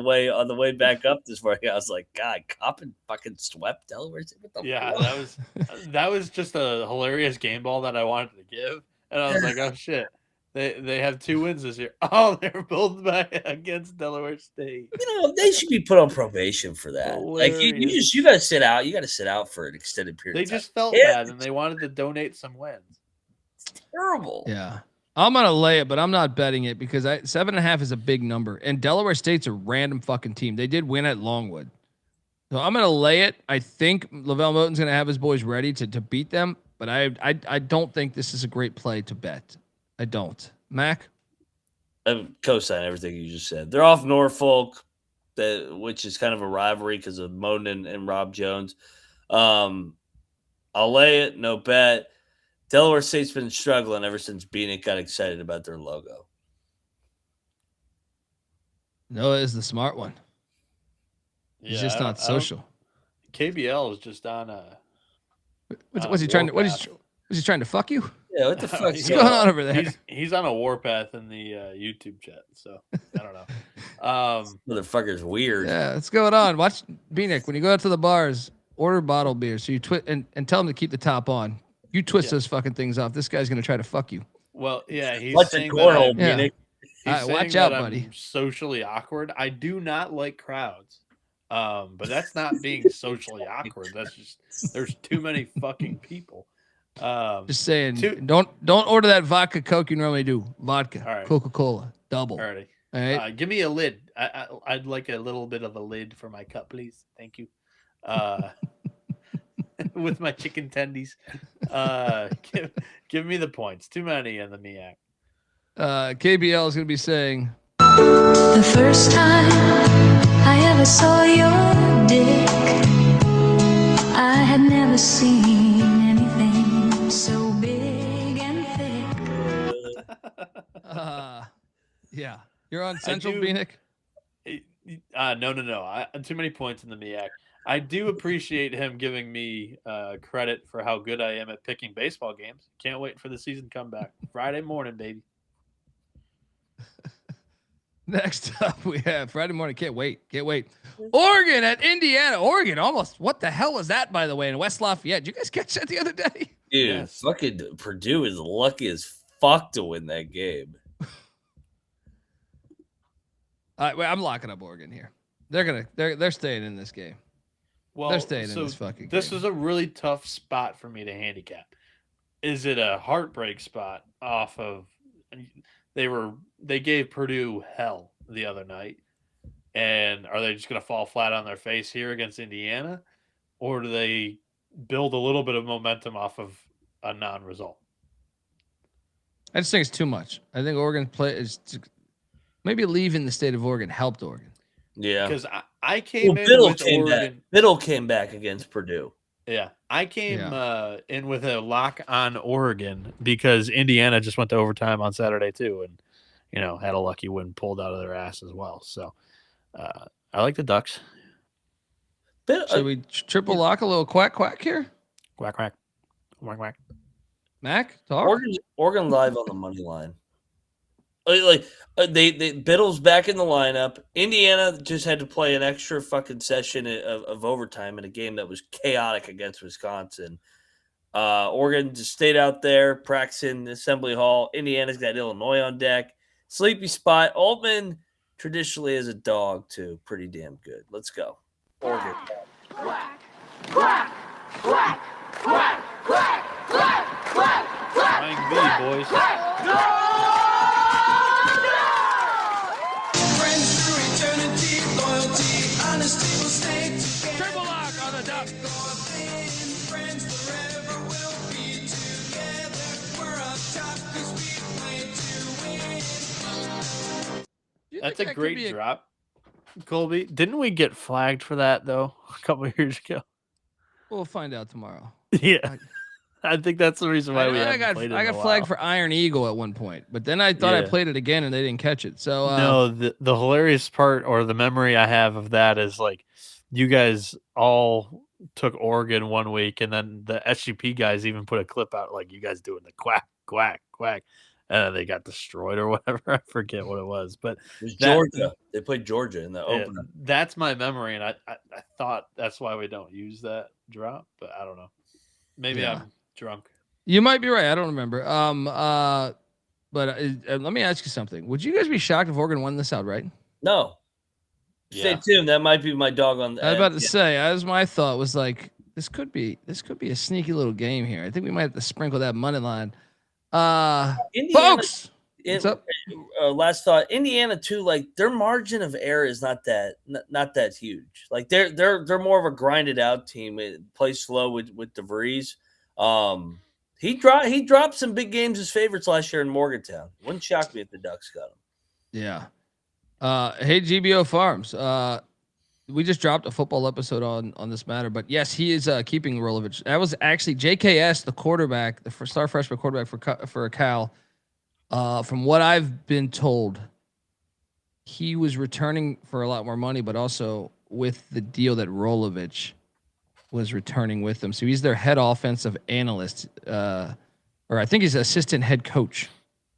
the way back up this morning. I was like, God, Coppin fucking swept Delaware. What the fuck? that was just a hilarious game ball that I wanted to give, and I was like, oh shit. They have 2 wins this year. Oh, they're both against Delaware State. They should be put on probation for that. Hilarious. Like you got to sit out. You got to sit out for an extended period. They of time. just felt bad and they wanted to donate some wins. It's terrible. Yeah, I'm gonna lay it, but I'm not betting it because 7.5 is a big number, and Delaware State's a random fucking team. They did win at Longwood, so I'm gonna lay it. I think Lavelle Milton's gonna have his boys ready to beat them, but I don't think this is a great play to bet. I don't. Mac? I co-sign everything you just said. They're off Norfolk, which is kind of a rivalry because of Moden and Rob Jones. I'll lay it, no bet. Delaware State's been struggling ever since Bieniek got excited about their logo. Noah is the smart one. He's just not social. KBL is just on a. What's he trying to? Was he trying to fuck you? Yeah, what the fuck is going on over there? He's on a warpath in the YouTube chat, so I don't know. Motherfucker's weird. Yeah, what's going on? Watch Bieniek when you go out to the bars, order bottled beer. So you and tell him to keep the top on. You twist those fucking things off. This guy's gonna try to fuck you. Well, yeah, he's What's saying cornhole, Bieniek. Right, watch out, buddy. I'm socially awkward. I do not like crowds. But that's not being socially awkward. That's just there's too many fucking people. Just saying, don't order that vodka Coke you normally do. Vodka, right. Coca-Cola, double. Alrighty. All right. Give me a lid. I'd like a little bit of a lid for my cup, please. Thank you. With my chicken tendies. Give me the points. Too many in the MEAC. KBL is going to be saying, the first time I ever saw your dick, I had never seen anything so big and thick. Yeah. You're on Central, Bieniek? No. Too many points in the MEAC. I do appreciate him giving me credit for how good I am at picking baseball games. Can't wait for the season comeback. Friday morning, baby. Next up, we have Friday morning. Can't wait. Oregon at Indiana. Oregon almost. What the hell was that, by the way, in West Lafayette? Did you guys catch that the other day? Dude, fucking Purdue is lucky as fuck to win that game. I'm locking up Oregon here. They're staying in this game. Well, they're staying in this fucking game. This is a really tough spot for me to handicap. Is it a heartbreak spot off of they gave Purdue hell the other night, and are they just going to fall flat on their face here against Indiana, or do they build a little bit of momentum off of a non-result? I just think it's too much. I think Oregon maybe leaving the state of Oregon helped Oregon. Yeah, because I came in with Oregon. Biddle came back against Purdue. Yeah, I came in with a lock on Oregon because Indiana just went to overtime on Saturday too, and had a lucky win pulled out of their ass as well. So I like the Ducks. Should we triple lock a little quack here? Quack quack, quack quack. Mac, talk. Oregon live on the money line. Biddle's back in the lineup. Indiana just had to play an extra fucking session of overtime in a game that was chaotic against Wisconsin. Oregon just stayed out there practicing Assembly Hall. Indiana's got Illinois on deck. Sleepy spot. Altman traditionally is a dog too. Pretty damn good. Let's go. Oregon. Quack, quack, quack, quack, quack, quack, quack, quack. Flying V, boys. Friends through eternity, loyalty, honesty will stay together. Triple lock on the Ducks. Friends forever will be together. We're up top 'cause we play to win. That's that a could great be drop, Colby. Didn't we get flagged for that though a couple of years ago? We'll find out tomorrow. Yeah, I think that's the reason why we haven't played it in I a got while. flagged for Iron Eagle at one point, but then I thought I played it again and they didn't catch it. So no, the hilarious part or the memory I have of that is like you guys all took Oregon one week, and then the SGP guys even put a clip out like you guys doing the quack quack quack, and they got destroyed or whatever. I forget what it was, but it was Georgia. They played Georgia in the opener. That's my memory, and I thought that's why we don't use that drop, but I don't know. Maybe I'm drunk. You might be right. I don't remember. But let me ask you something. Would you guys be shocked if Oregon won this outright? No. Stay tuned. That might be my dog on the I was about to say, as my thought was like, this could be a sneaky little game here. I think we might have to sprinkle that money line. Indiana, Folks, what's up? Last thought. Indiana too. Like their margin of error is not that huge. Like they're more of a grinded out team. It plays slow with DeVries. He dropped some big games as favorites last year in Morgantown. Wouldn't shock me if the Ducks got him. Yeah. Hey, GBO Farms. We just dropped a football episode on this matter, but yes, he is keeping Rolovich. That was actually JKS, the quarterback, the star freshman quarterback for Cal. From what I've been told, he was returning for a lot more money, but also with the deal that Rolovich was returning with them. So he's their head offensive analyst, or I think he's assistant head coach,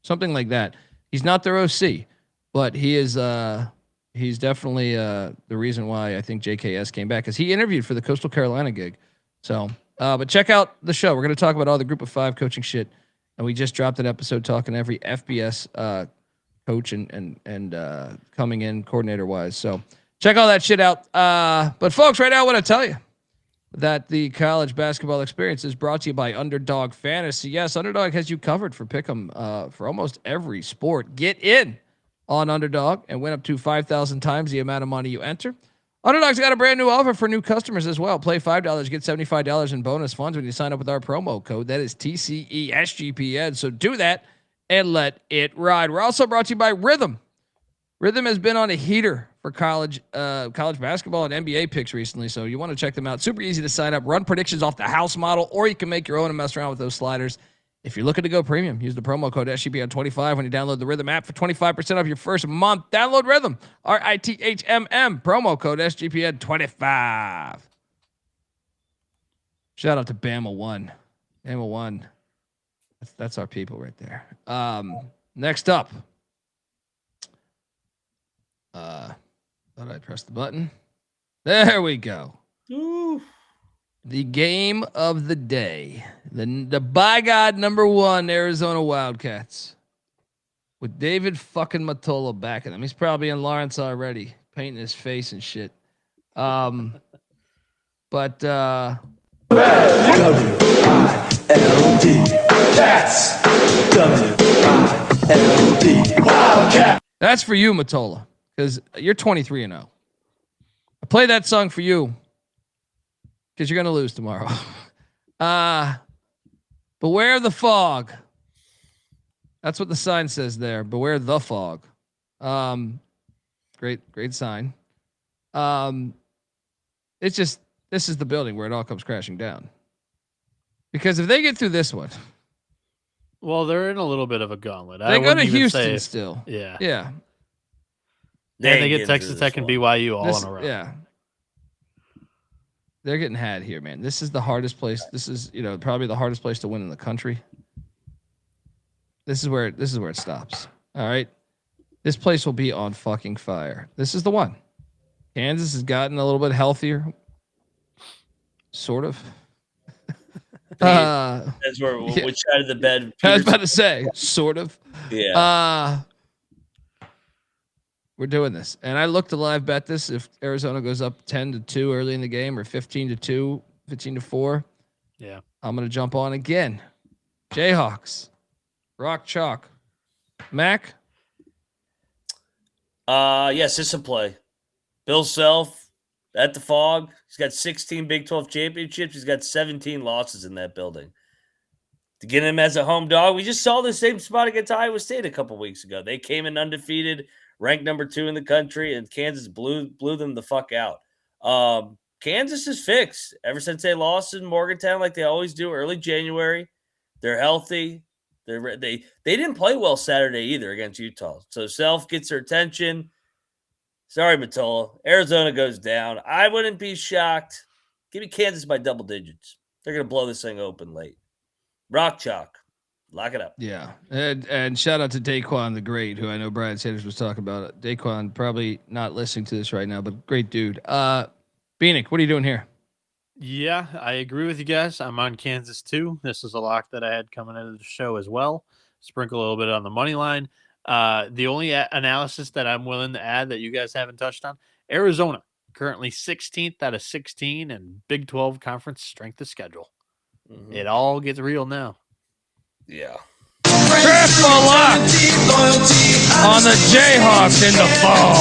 something like that. He's not their OC, but he is. He's definitely the reason why I think JKS came back, because he interviewed for the Coastal Carolina gig. So, but check out the show. We're going to talk about all the Group of Five coaching shit, and we just dropped an episode talking every FBS coach and coming in coordinator wise. So check all that shit out. But folks, right now I want to tell you that the college basketball experience is brought to you by Underdog Fantasy. Yes, Underdog has you covered for pick'em for almost every sport. Get in on Underdog and win up to 5,000 times the amount of money you enter. Underdog's got a brand new offer for new customers as well. Play $5, get $75 in bonus funds when you sign up with our promo code. That is TCE SGPN. So do that and let it ride. We're also brought to you by Rhythm. Rhythm has been on a heater for college basketball and NBA picks recently, so you want to check them out. Super easy to sign up. Run predictions off the house model, or you can make your own and mess around with those sliders. If you're looking to go premium, use the promo code SGPN25 when you download the Rhythm app for 25% off your first month. Download Rhythm, RITHMM, promo code SGPN25. Shout out to Bama 1. Bama 1. That's our people right there. Next up. Thought I pressed the button. There we go. Ooh. The game of the day. The by God #1 Arizona Wildcats. With David fucking Matola backing them. He's probably in Lawrence already, painting his face and shit. But W-I-L-D. Cats. W-I-L-D. Wildcat. that's for you, Matola, because you're 23-0. I play that song for you because you're gonna lose tomorrow. Beware the fog. That's what the sign says there. Beware the fog. Great sign. It's just, this is the building where it all comes crashing down. Because if they get through this one, well, they're in a little bit of a gauntlet. they go to Houston still. Yeah. Yeah. And they get Texas Tech and BYU all in a row. Yeah. They're getting had here, man. This is the hardest place. This is, probably the hardest place to win in the country. This is where it stops. All right. This place will be on fucking fire. This is the one. Kansas has gotten a little bit healthier. Sort of. That's where which side of the bed? I was about to say, sort of. Yeah. We're doing this, and I look to live bet this if Arizona goes up 10-2 early in the game, or 15-2, 15-4. Yeah, I'm gonna jump on again. Jayhawks, rock chalk. Mac. Yes, it's a play. Bill Self at the Fog. He's got 16 Big 12 championships. He's got 17 losses in that building. To get him as a home dog, we just saw the same spot against Iowa State a couple weeks ago. They came in undefeated, ranked number 2 in the country, and Kansas blew them the fuck out. Kansas is fixed ever since they lost in Morgantown, like they always do early January. They're healthy. They didn't play well Saturday either against Utah. So Self gets their attention. Sorry, Matola. Arizona goes down. I wouldn't be shocked. Give me Kansas by double digits. They're going to blow this thing open late. Rock chalk. Lock it up. Yeah. And shout out to Daquan the Great, who I know Brian Sanders was talking about. Daquan probably not listening to this right now, but great dude. Bieniek, what are you doing here? Yeah, I agree with you guys. I'm on Kansas too. This is a lock that I had coming into the show as well. Sprinkle a little bit on the money line. The only analysis that I'm willing to add that you guys haven't touched on, Arizona, currently 16th out of 16 and Big 12 conference strength of schedule. Mm-hmm. It all gets real now. Yeah. Triple lock on the Jayhawks in the fall.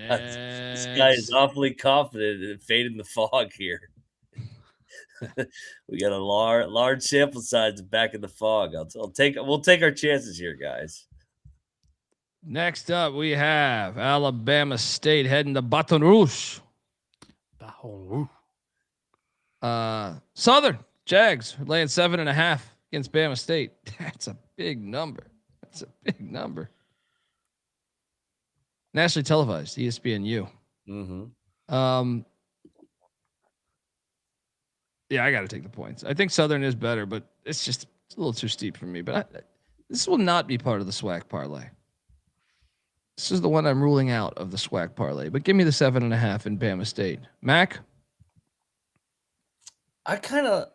This guy is awfully confident in fading the fog here. We got a large sample size back in the fog. We'll take our chances here, guys. Next up, we have Alabama State heading to Baton Rouge. Southern Jags laying 7.5 against Bama State. That's a big number. Nationally televised, ESPNU. Mm-hmm. Yeah, I got to take the points. I think Southern is better, but it's just a little too steep for me. But this will not be part of the SWAC parlay. This is the one I'm ruling out of the SWAC parlay. But give me the 7.5 in Bama State. Mac? I kind of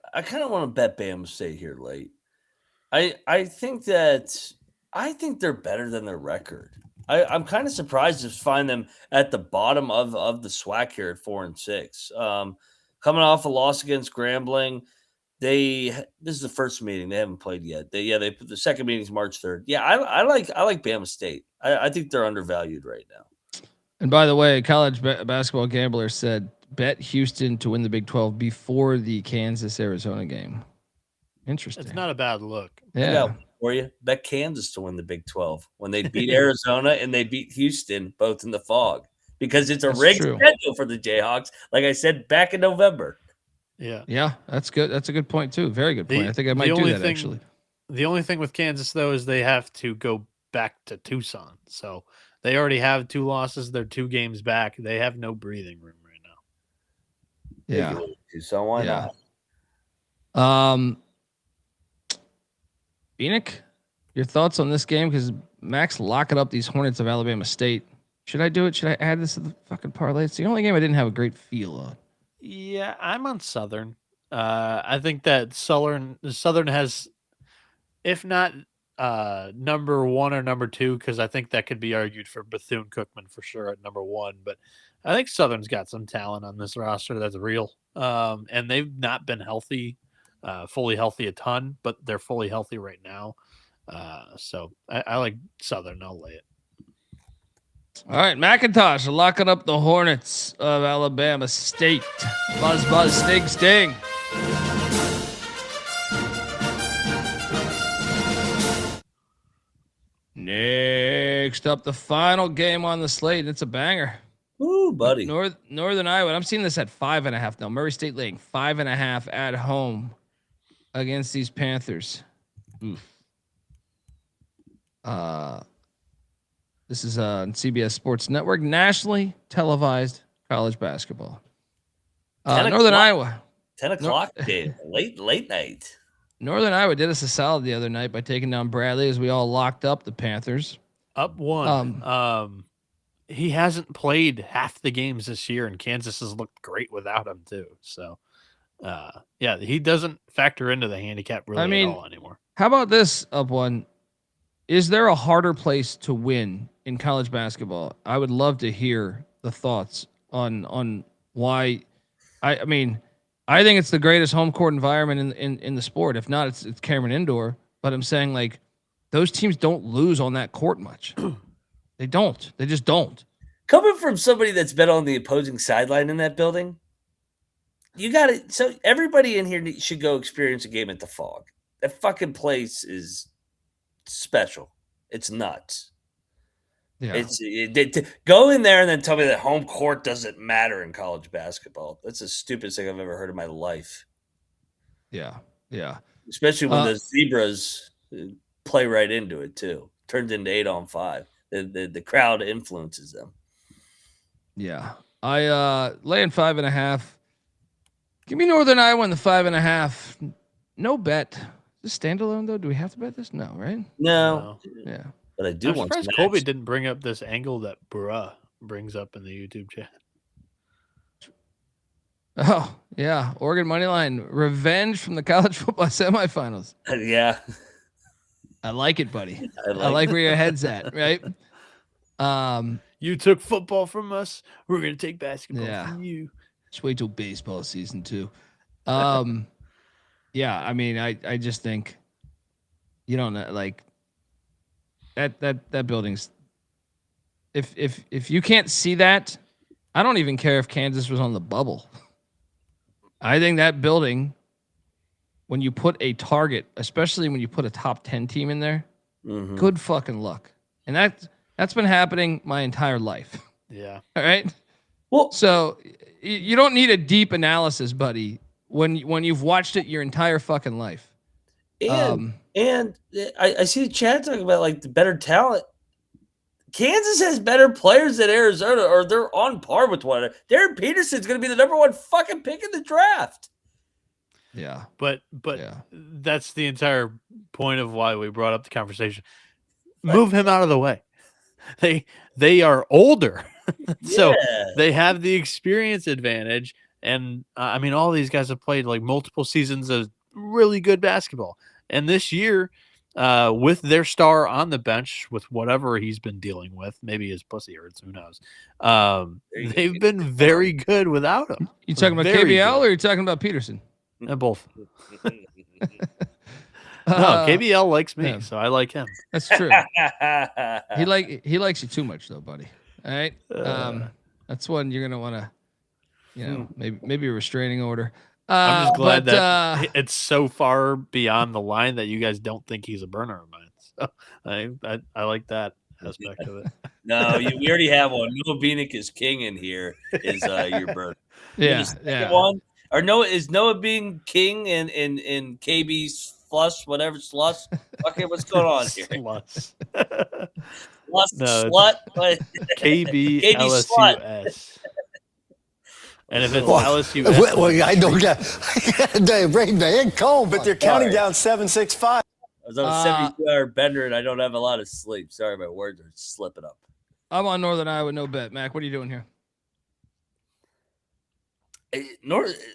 want to bet Bama State here late. I think they're better than their record. I'm kind of surprised to find them at the bottom of the SWAC here at 4-6. Coming off a loss against Grambling, this is the first meeting. They haven't played yet. The second meeting is March 3rd. Yeah, I like Bama State. I think they're undervalued right now. And by the way, College Basketball Gambler said bet Houston to win the Big 12 before the Kansas-Arizona game. Interesting. It's not a bad look. Yeah. For you, bet Kansas to win the Big 12 when they beat Arizona and they beat Houston both in the fog, because it's a rigged schedule for the Jayhawks. Like I said back in November. Yeah, that's good. That's a good point too. Very good point. I think I might do that actually. The only thing with Kansas though is they have to go back to Tucson, so they already have 2 losses. They're 2 games back. They have no breathing room right now. Yeah, Tucson, why not? Bieniek, your thoughts on this game? Because Max locking up these Hornets of Alabama State. Should I do it? Should I add this to the fucking parlay? It's the only game I didn't have a great feel on. Yeah, I'm on Southern. I think that Southern has, if not number 1 or number 2, because I think that could be argued for Bethune-Cookman for sure at number 1. But I think Southern's got some talent on this roster that's real. And they've not been healthy. Fully healthy a ton, but they're fully healthy right now. So I like Southern. I'll lay it. All right, McIntyre locking up the Hornets of Alabama State. Buzz, buzz, sting, sting. Next up, the final game on the slate. It's a banger. Ooh, buddy. Northern Iowa. I'm seeing this at 5.5 now. Murray State laying 5.5 at home against these Panthers. Oof. This is on CBS Sports Network, nationally televised college basketball. Northern Iowa. 10 o'clock game, late night. Northern Iowa did us a solid the other night by taking down Bradley as we all locked up the Panthers. Up 1. He hasn't played half the games this year, and Kansas has looked great without him too. So, yeah, he doesn't factor into the handicap really at all anymore. How about this, Up 1? Is there a harder place to win in college basketball? I would love to hear the thoughts on why. I mean, I think it's the greatest home court environment in the sport. If not, it's Cameron Indoor. But I'm saying, like, those teams don't lose on that court much. They don't. They just don't. Coming from somebody that's been on the opposing sideline in that building, you got it. So everybody in here should go experience a game at the Fog. That fucking place is special. It's nuts. Yeah. Go in there and then tell me that home court doesn't matter in college basketball. That's the stupidest thing I've ever heard in my life. Yeah. Yeah. Especially when the Zebras play right into it too. Turns into 8-on-5. The crowd influences them. Yeah. I laying 5.5. Give me Northern Iowa in the 5.5. No bet. Is this standalone though? Do we have to bet this? No, right? No. Yeah. But I do I'm want surprised Colby didn't bring up this angle that Bruh brings up in the YouTube chat. Oh, yeah. Oregon money line. Revenge from the college football semifinals. Yeah. I like it, buddy. I I like where your head's at, right? You took football from us. We're gonna take basketball from you. Just wait till baseball season 2. Yeah, I mean, I just think you don't know, like that building's if you can't see that, I don't even care if Kansas was on the bubble. I think that building, when you put a target, especially when you put a top 10 team in there, good fucking luck. And that's been happening my entire life. Yeah. All right. Well, so you don't need a deep analysis, buddy, when you've watched it your entire fucking life. And I see the chat talking about like the better talent. Kansas has better players than Arizona, or they're on par with one another. Darren Peterson's going to be the number 1 fucking pick in the draft. Yeah. But that's the entire point of why we brought up the conversation. Move him out of the way. They are older, so they have the experience advantage. And I mean, all these guys have played like multiple seasons of really good basketball. And this year, with their star on the bench, with whatever he's been dealing with, maybe his pussy hurts, who knows? They've been very good without him. You talking about KBL or are you talking about Peterson? Both. No, KBL likes me, so I like him. That's true. he likes you too much, though, buddy. All right. That's one you're gonna want to, maybe a restraining order. I'm just glad that it's so far beyond the line that you guys don't think he's a burner of mine. So I like that aspect of it. No, we already have one. Noah Bieniek is king in here. Is your burner? Yeah. One or Noah is Noah being king in KB's flush whatever slush. Okay, what's going on here? Slut. KB LSUS. And if it's LSU, I don't get bring the cold, but they're counting down 7-6-5. I was on a 72-hour bender and I don't have a lot of sleep. Sorry, my words are slipping up. I'm on Northern Iowa, no bet. Mac, what are you doing here?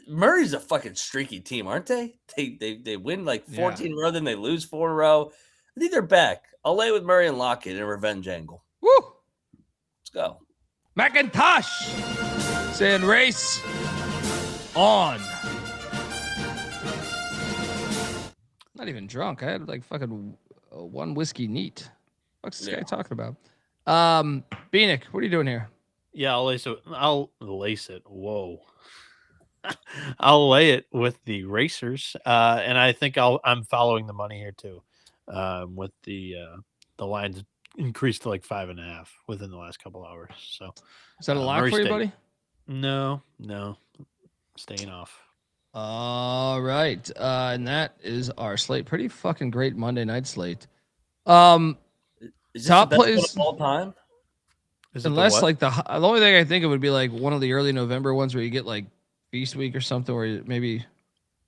Murray's a fucking streaky team, aren't they? They win like 14 in a row, then they lose 4 in a row. I think they're back. I'll lay with Murray and Lockett in a revenge angle. Woo! Let's go. McIntyre saying race on. Not even drunk. I had like fucking 1 whiskey neat. What's this guy talking about? Bieniek, what are you doing here? Yeah, I'll lace it. Whoa. I'll lay it with the Racers, and I think I'm following the money here too. With the lines increased to like 5.5 within the last couple hours. So is that a lock for you, buddy? No, staying off. All right, and that is our slate. Pretty fucking great Monday night slate. Is this top plays of all time? Unless like the only thing I think it would be like one of the early November ones where you get like Feast Week or something, where maybe.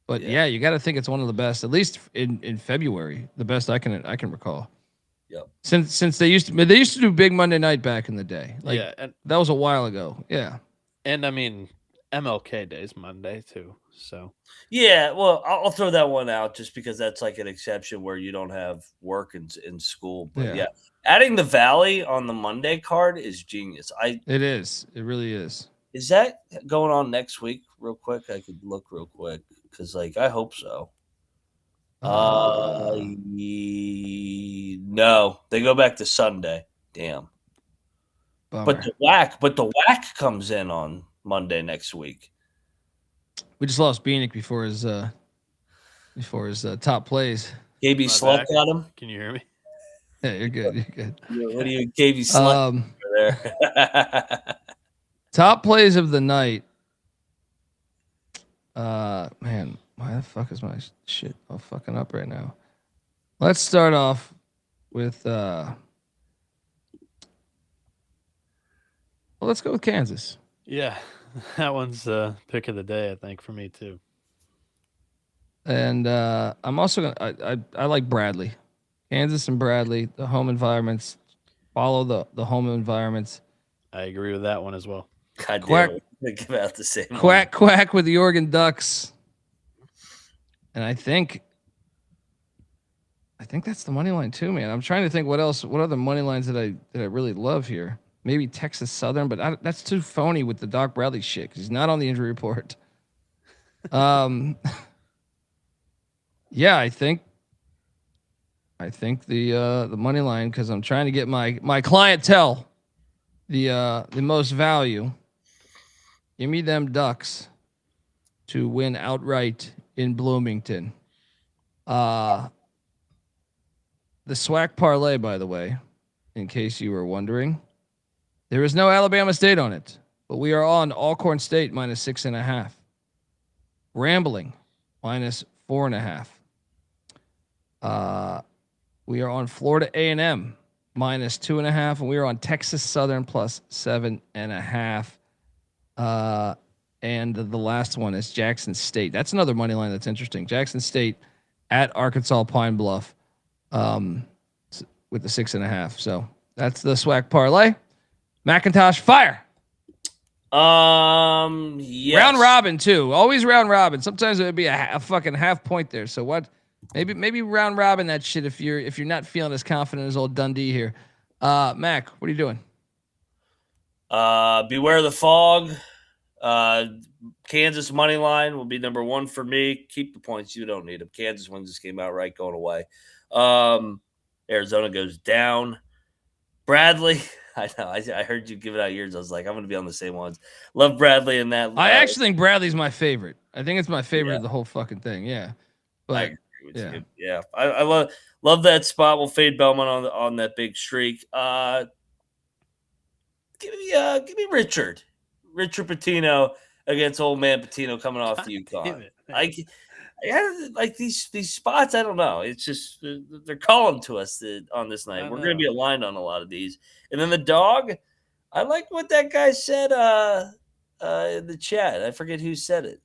But yeah, you got to think it's one of the best, at least in February, the best I can recall. Yep. Since they used to do big Monday night back in the day. Like and that was a while ago. Yeah. And I mean, MLK Day is Monday too. So yeah, well, I'll throw that one out just because that's like an exception where you don't have work in school. But yeah, adding the Valley on the Monday card is genius. It is. It really is. Is that going on next week? Real quick, I could look real quick because, like, I hope so. No, they go back to Sunday. Damn. Bummer. But the whack comes in on Monday next week. We just lost Bieniek before his top plays. KB Slut got him. Can you hear me? Yeah, you're good. You're good. What do you KB Slut there? Top plays of the night. Man, why the fuck is my shit all fucking up right now? Let's start off with well, let's go with Kansas. Yeah, that one's the pick of the day, I think, for me too. And I'm also gonna I like Bradley. Kansas and Bradley, the home environments. Follow the home environments. I agree with that one as well. God Quack. damn it. They give out the same Quack with the Oregon Ducks. And I think that's the money line too, man. I'm trying to think what other money lines that I really love here. Maybe Texas Southern, but that's too phony with the Doc Bradley shit because he's not on the injury report. Yeah, I think the money line because I'm trying to get my clientele the most value. Give me them Ducks to win outright in Bloomington. The SWAC parlay, by the way, in case you were wondering, there is no Alabama State on it, but we are on Alcorn State -6.5, Grambling -4.5. We are on Florida A&M -2.5, and we are on Texas Southern +7.5. And the last one is Jackson State. That's another money line that's interesting. Jackson State at Arkansas Pine Bluff, with the 6.5. So that's the SWAC parlay. McIntosh, fire. Yes. Round robin too. Always round robin. Sometimes it would be a fucking half point there. So what? Maybe round robin that shit if you're not feeling as confident as old Dundee here. Mac, what are you doing? Beware the fog. Kansas money line will be number one for me. Keep the points. You don't need them. Kansas wins this game outright, going away. Arizona goes down. Bradley. I know. I heard you give it out yours. I was like, I'm going to be on the same ones. Love Bradley in that. I actually think Bradley's my favorite. I think it's my favorite of the whole fucking thing. Yeah. But I agree with you. Yeah. I love that spot. We'll fade Belmont on that big streak. Give me Richard Pitino against old man Pitino coming off the UConn. I like these spots. I don't know. It's just they're calling to us on this night. We're going to be aligned on a lot of these. And then the dog, I like what that guy said in the chat. I forget who said it.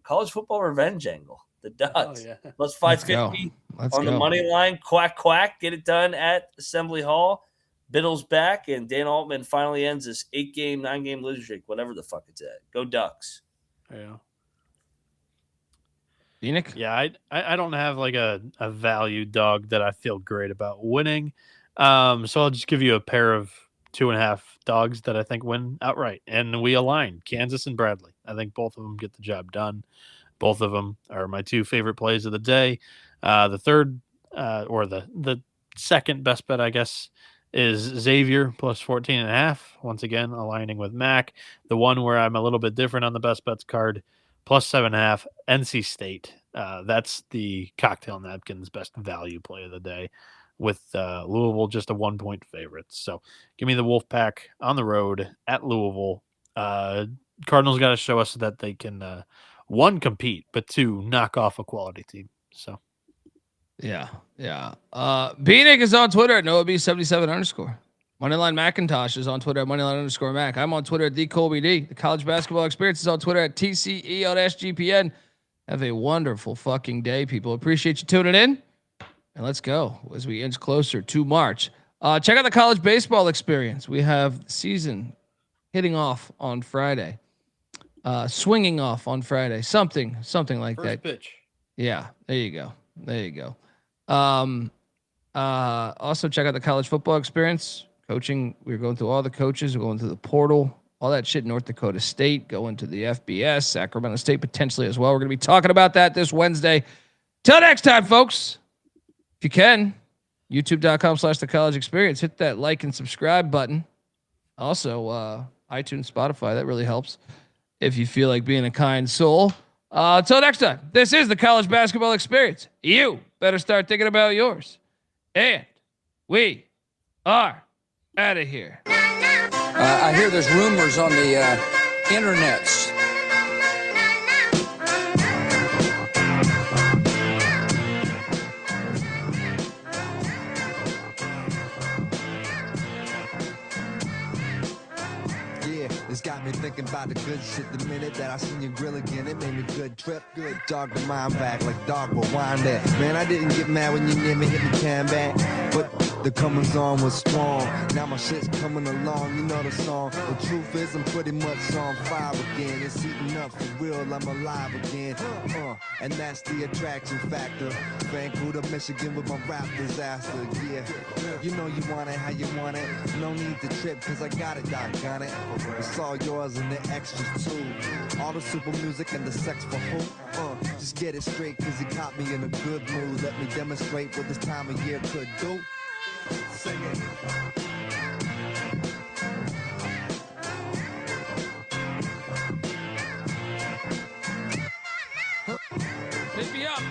College football revenge angle. The Ducks. Oh, yeah. Plus 550 on the money line. Quack. Get it done at Assembly Hall. Biddle's back, and Dan Altman finally ends this 9-game losing streak, whatever the fuck it's at. Go Ducks. Yeah. Bieniek? Yeah, I don't have like a value dog that I feel great about winning. So I'll just give you a pair of 2.5 dogs that I think win outright. And we align Kansas and Bradley. I think both of them get the job done. Both of them are my two favorite plays of the day. The third or the second best bet, I guess, is Xavier plus 14.5. Once again, aligning with Mac. The one where I'm a little bit different on the best bets card, plus 7.5. NC State. That's the cocktail napkins best value play of the day, with Louisville just a 1-point favorite. So give me the Wolfpack on the road at Louisville. Cardinals got to show us that they can, one, compete, but two, knock off a quality team. So. Yeah. Bieniek is on Twitter at NoahB77_. Moneyline McIntosh is on Twitter at Moneyline_Mac. I'm on Twitter at TheColbyD. The College Basketball Experience is on Twitter at TCE on SGPN. Have a wonderful fucking day, people. Appreciate you tuning in. And let's go as we inch closer to March. Check out the College Baseball Experience. We have the season hitting off on Friday. Swinging off on Friday. Something like First that. Pitch. Yeah, there you go. Also check out the College Football Experience. Coaching, we're going through all the coaches. We're going through the portal, all that shit. North Dakota State, going to the FBS, Sacramento State potentially as well. We're going to be talking about that this Wednesday. Till next time, folks. If you can, youtube.com/the college experience. Hit that like and subscribe button. Also, iTunes, Spotify, that really helps. If you feel like being a kind soul. Until next time, this is the college basketball experience. You better start thinking about yours. And we are out of here. I hear there's rumors on the internets. It's got me thinking about the good shit. The minute that I seen your grill again, it made me good trip. Good dog the mind back like dog will wind that. Man, I didn't get mad when you never hit me can back. But the comings on was strong. Now my shit's coming along, you know the song. The truth is I'm pretty much on fire again. It's heating up for real, I'm alive again. And that's the attraction factor. Vancouver, Michigan with my rap disaster. Yeah, you know you want it how you want it. No need to trip cause I got it, doggone it. It's all yours and the extras too. All the super music and the sex for who? Just get it straight cause you caught me in a good mood. Let me demonstrate what this time of year could do. Sing it. Hit me up.